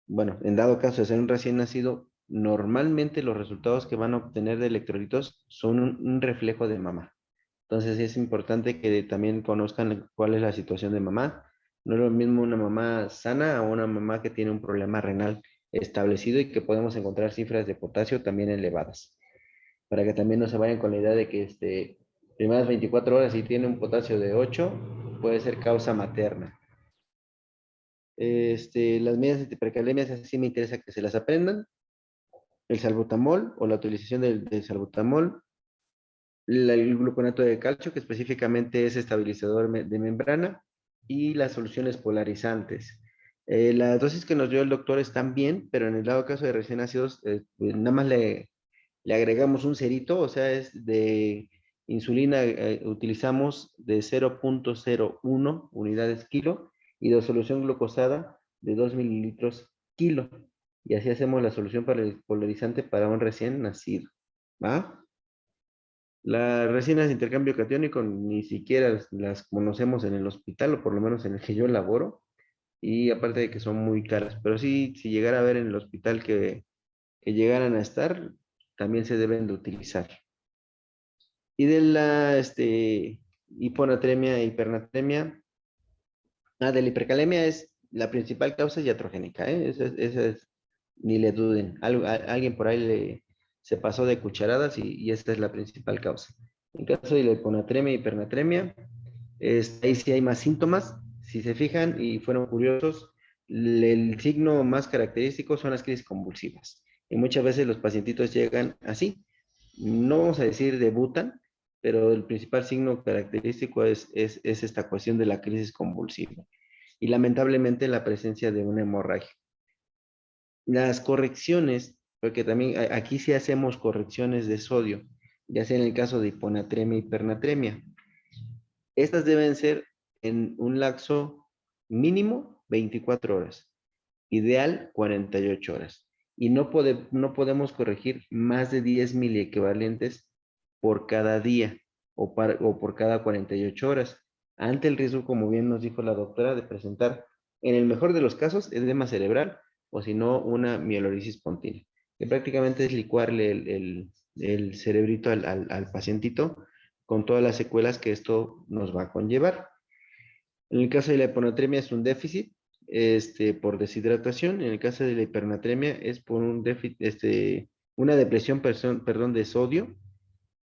bueno, en dado caso de ser un recién nacido, normalmente los resultados que van a obtener de electrolitos son un reflejo de mamá. Entonces es importante que también conozcan cuál es la situación de mamá. No es lo mismo una mamá sana a una mamá que tiene un problema renal establecido y que podemos encontrar cifras de potasio también elevadas. Para que también no se vayan con la idea de que primeras 24 horas si tiene un potasio de 8, puede ser causa materna. Las medidas antihipercalemias, así me interesa que se las aprendan. El salbutamol o la utilización del salbutamol, el gluconato de calcio, que específicamente es estabilizador de membrana, y las soluciones polarizantes. Las dosis que nos dio el doctor están bien, pero en el dado caso de recién nacidos, nada más le agregamos un cerito, o sea, es de insulina, utilizamos de 0.01 unidades kilo y de solución glucosada de 2 mililitros kilo. Y así hacemos la solución polarizante para un recién nacido. ¿Va? Las resinas de intercambio catiónico ni siquiera las conocemos en el hospital, o por lo menos en el que yo laboro, y aparte de que son muy caras, pero sí, si llegara a ver en el hospital que llegaran a estar, también se deben de utilizar. Y de la hiponatremia e hipernatremia, de la hipercalemia es la principal causa iatrogénica, ¿eh? Esa es, ni le duden. Alguien por ahí se pasó de cucharadas y esta es la principal causa. En caso de la hiponatremia e hipernatremia, ahí sí hay más síntomas. Si se fijan y fueron curiosos, el signo más característico son las crisis convulsivas. Y muchas veces los pacientitos llegan así. No vamos a decir debutan, pero el principal signo característico es esta cuestión de la crisis convulsiva. Y lamentablemente la presencia de una hemorragia. Las correcciones, porque también aquí sí hacemos correcciones de sodio, ya sea en el caso de hiponatremia y hipernatremia. Estas deben ser en un lapso mínimo 24 horas, ideal 48 horas. Y no podemos corregir más de 10 miliequivalentes por cada día o por cada 48 horas, ante el riesgo, como bien nos dijo la doctora, de presentar, en el mejor de los casos, edema cerebral o si no, una mielorisis pontina, que prácticamente es licuarle el cerebrito al pacientito con todas las secuelas que esto nos va a conllevar. En el caso de la hiponatremia es un déficit por deshidratación. En el caso de la hipernatremia es por un déficit, una depresión, perdón, de sodio,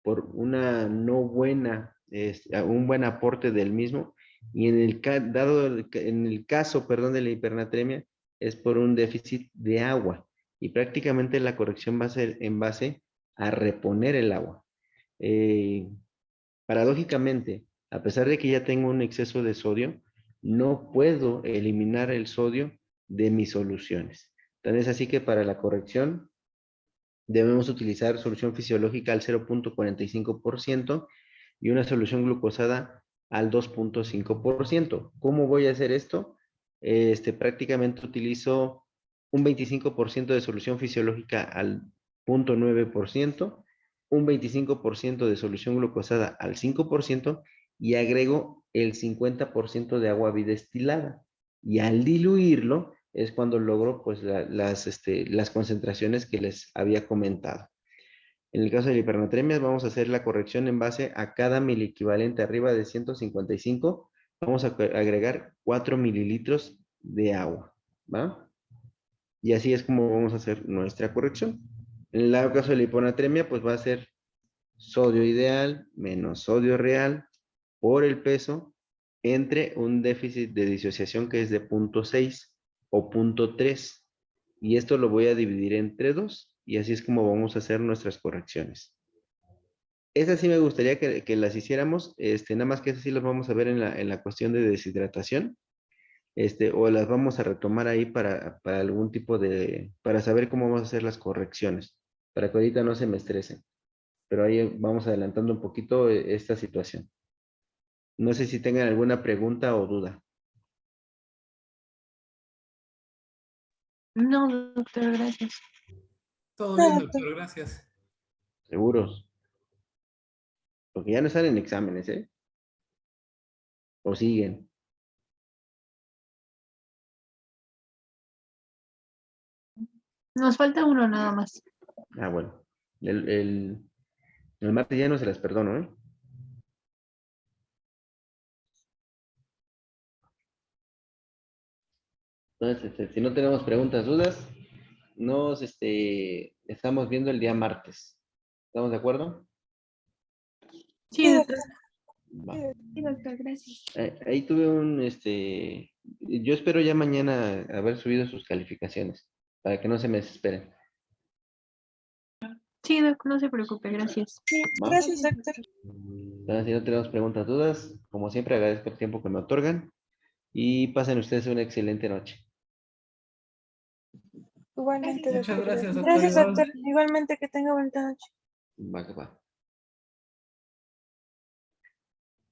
por una no buena, un buen aporte del mismo. Y en el caso, perdón, de la hipernatremia es por un déficit de agua. Y prácticamente la corrección va a ser en base a reponer el agua. Eh, Paradójicamente, a pesar de que ya tengo un exceso de sodio, no puedo eliminar el sodio de mis soluciones. Entonces, así que para la corrección debemos utilizar solución fisiológica al 0.45% y una solución glucosada al 2.5%. ¿Cómo voy a hacer esto? Prácticamente utilizo un 25% de solución fisiológica al 0.9%, un 25% de solución glucosada al 5% y agrego el 50% de agua bidestilada. Y al diluirlo es cuando logro pues las concentraciones que les había comentado. En el caso de la hipernatremia vamos a hacer la corrección en base a cada miliequivalente arriba de 155, vamos a agregar 4 mililitros de agua, ¿va? Y así es como vamos a hacer nuestra corrección. En el caso de la hiponatremia, pues va a ser sodio ideal menos sodio real por el peso entre un déficit de disociación que es de 0.6 o 0.3. Y esto lo voy a dividir entre 2 y así es como vamos a hacer nuestras correcciones. Esas sí me gustaría que las hiciéramos, nada más que esas sí las vamos a ver en la cuestión de deshidratación, o las vamos a retomar ahí para algún tipo para saber cómo vamos a hacer las correcciones, para que ahorita no se me estresen. Pero ahí vamos adelantando un poquito esta situación. No sé si tengan alguna pregunta o duda. No, doctor, gracias. Todo bien, doctor, gracias. ¿Seguros? Porque ya no están en exámenes, ¿eh? ¿O siguen? Nos falta uno nada más. Ah, bueno. El martes ya no se las perdono, ¿eh? Entonces, si no tenemos preguntas, dudas, nos estamos viendo el día martes. ¿Estamos de acuerdo? Sí, doctor. Va. Sí, doctor, gracias. Ahí tuve yo espero ya mañana haber subido sus calificaciones, para que no se me desesperen. Sí, doc, no se preocupe, gracias. ¿Va? Gracias, doctor. Entonces, si no tenemos preguntas, dudas, como siempre agradezco el tiempo que me otorgan y pasen ustedes una excelente noche. Igualmente, Muchas doctor. gracias, doctor. Gracias, doctor. Igualmente, que tenga buena noche. Va, que va.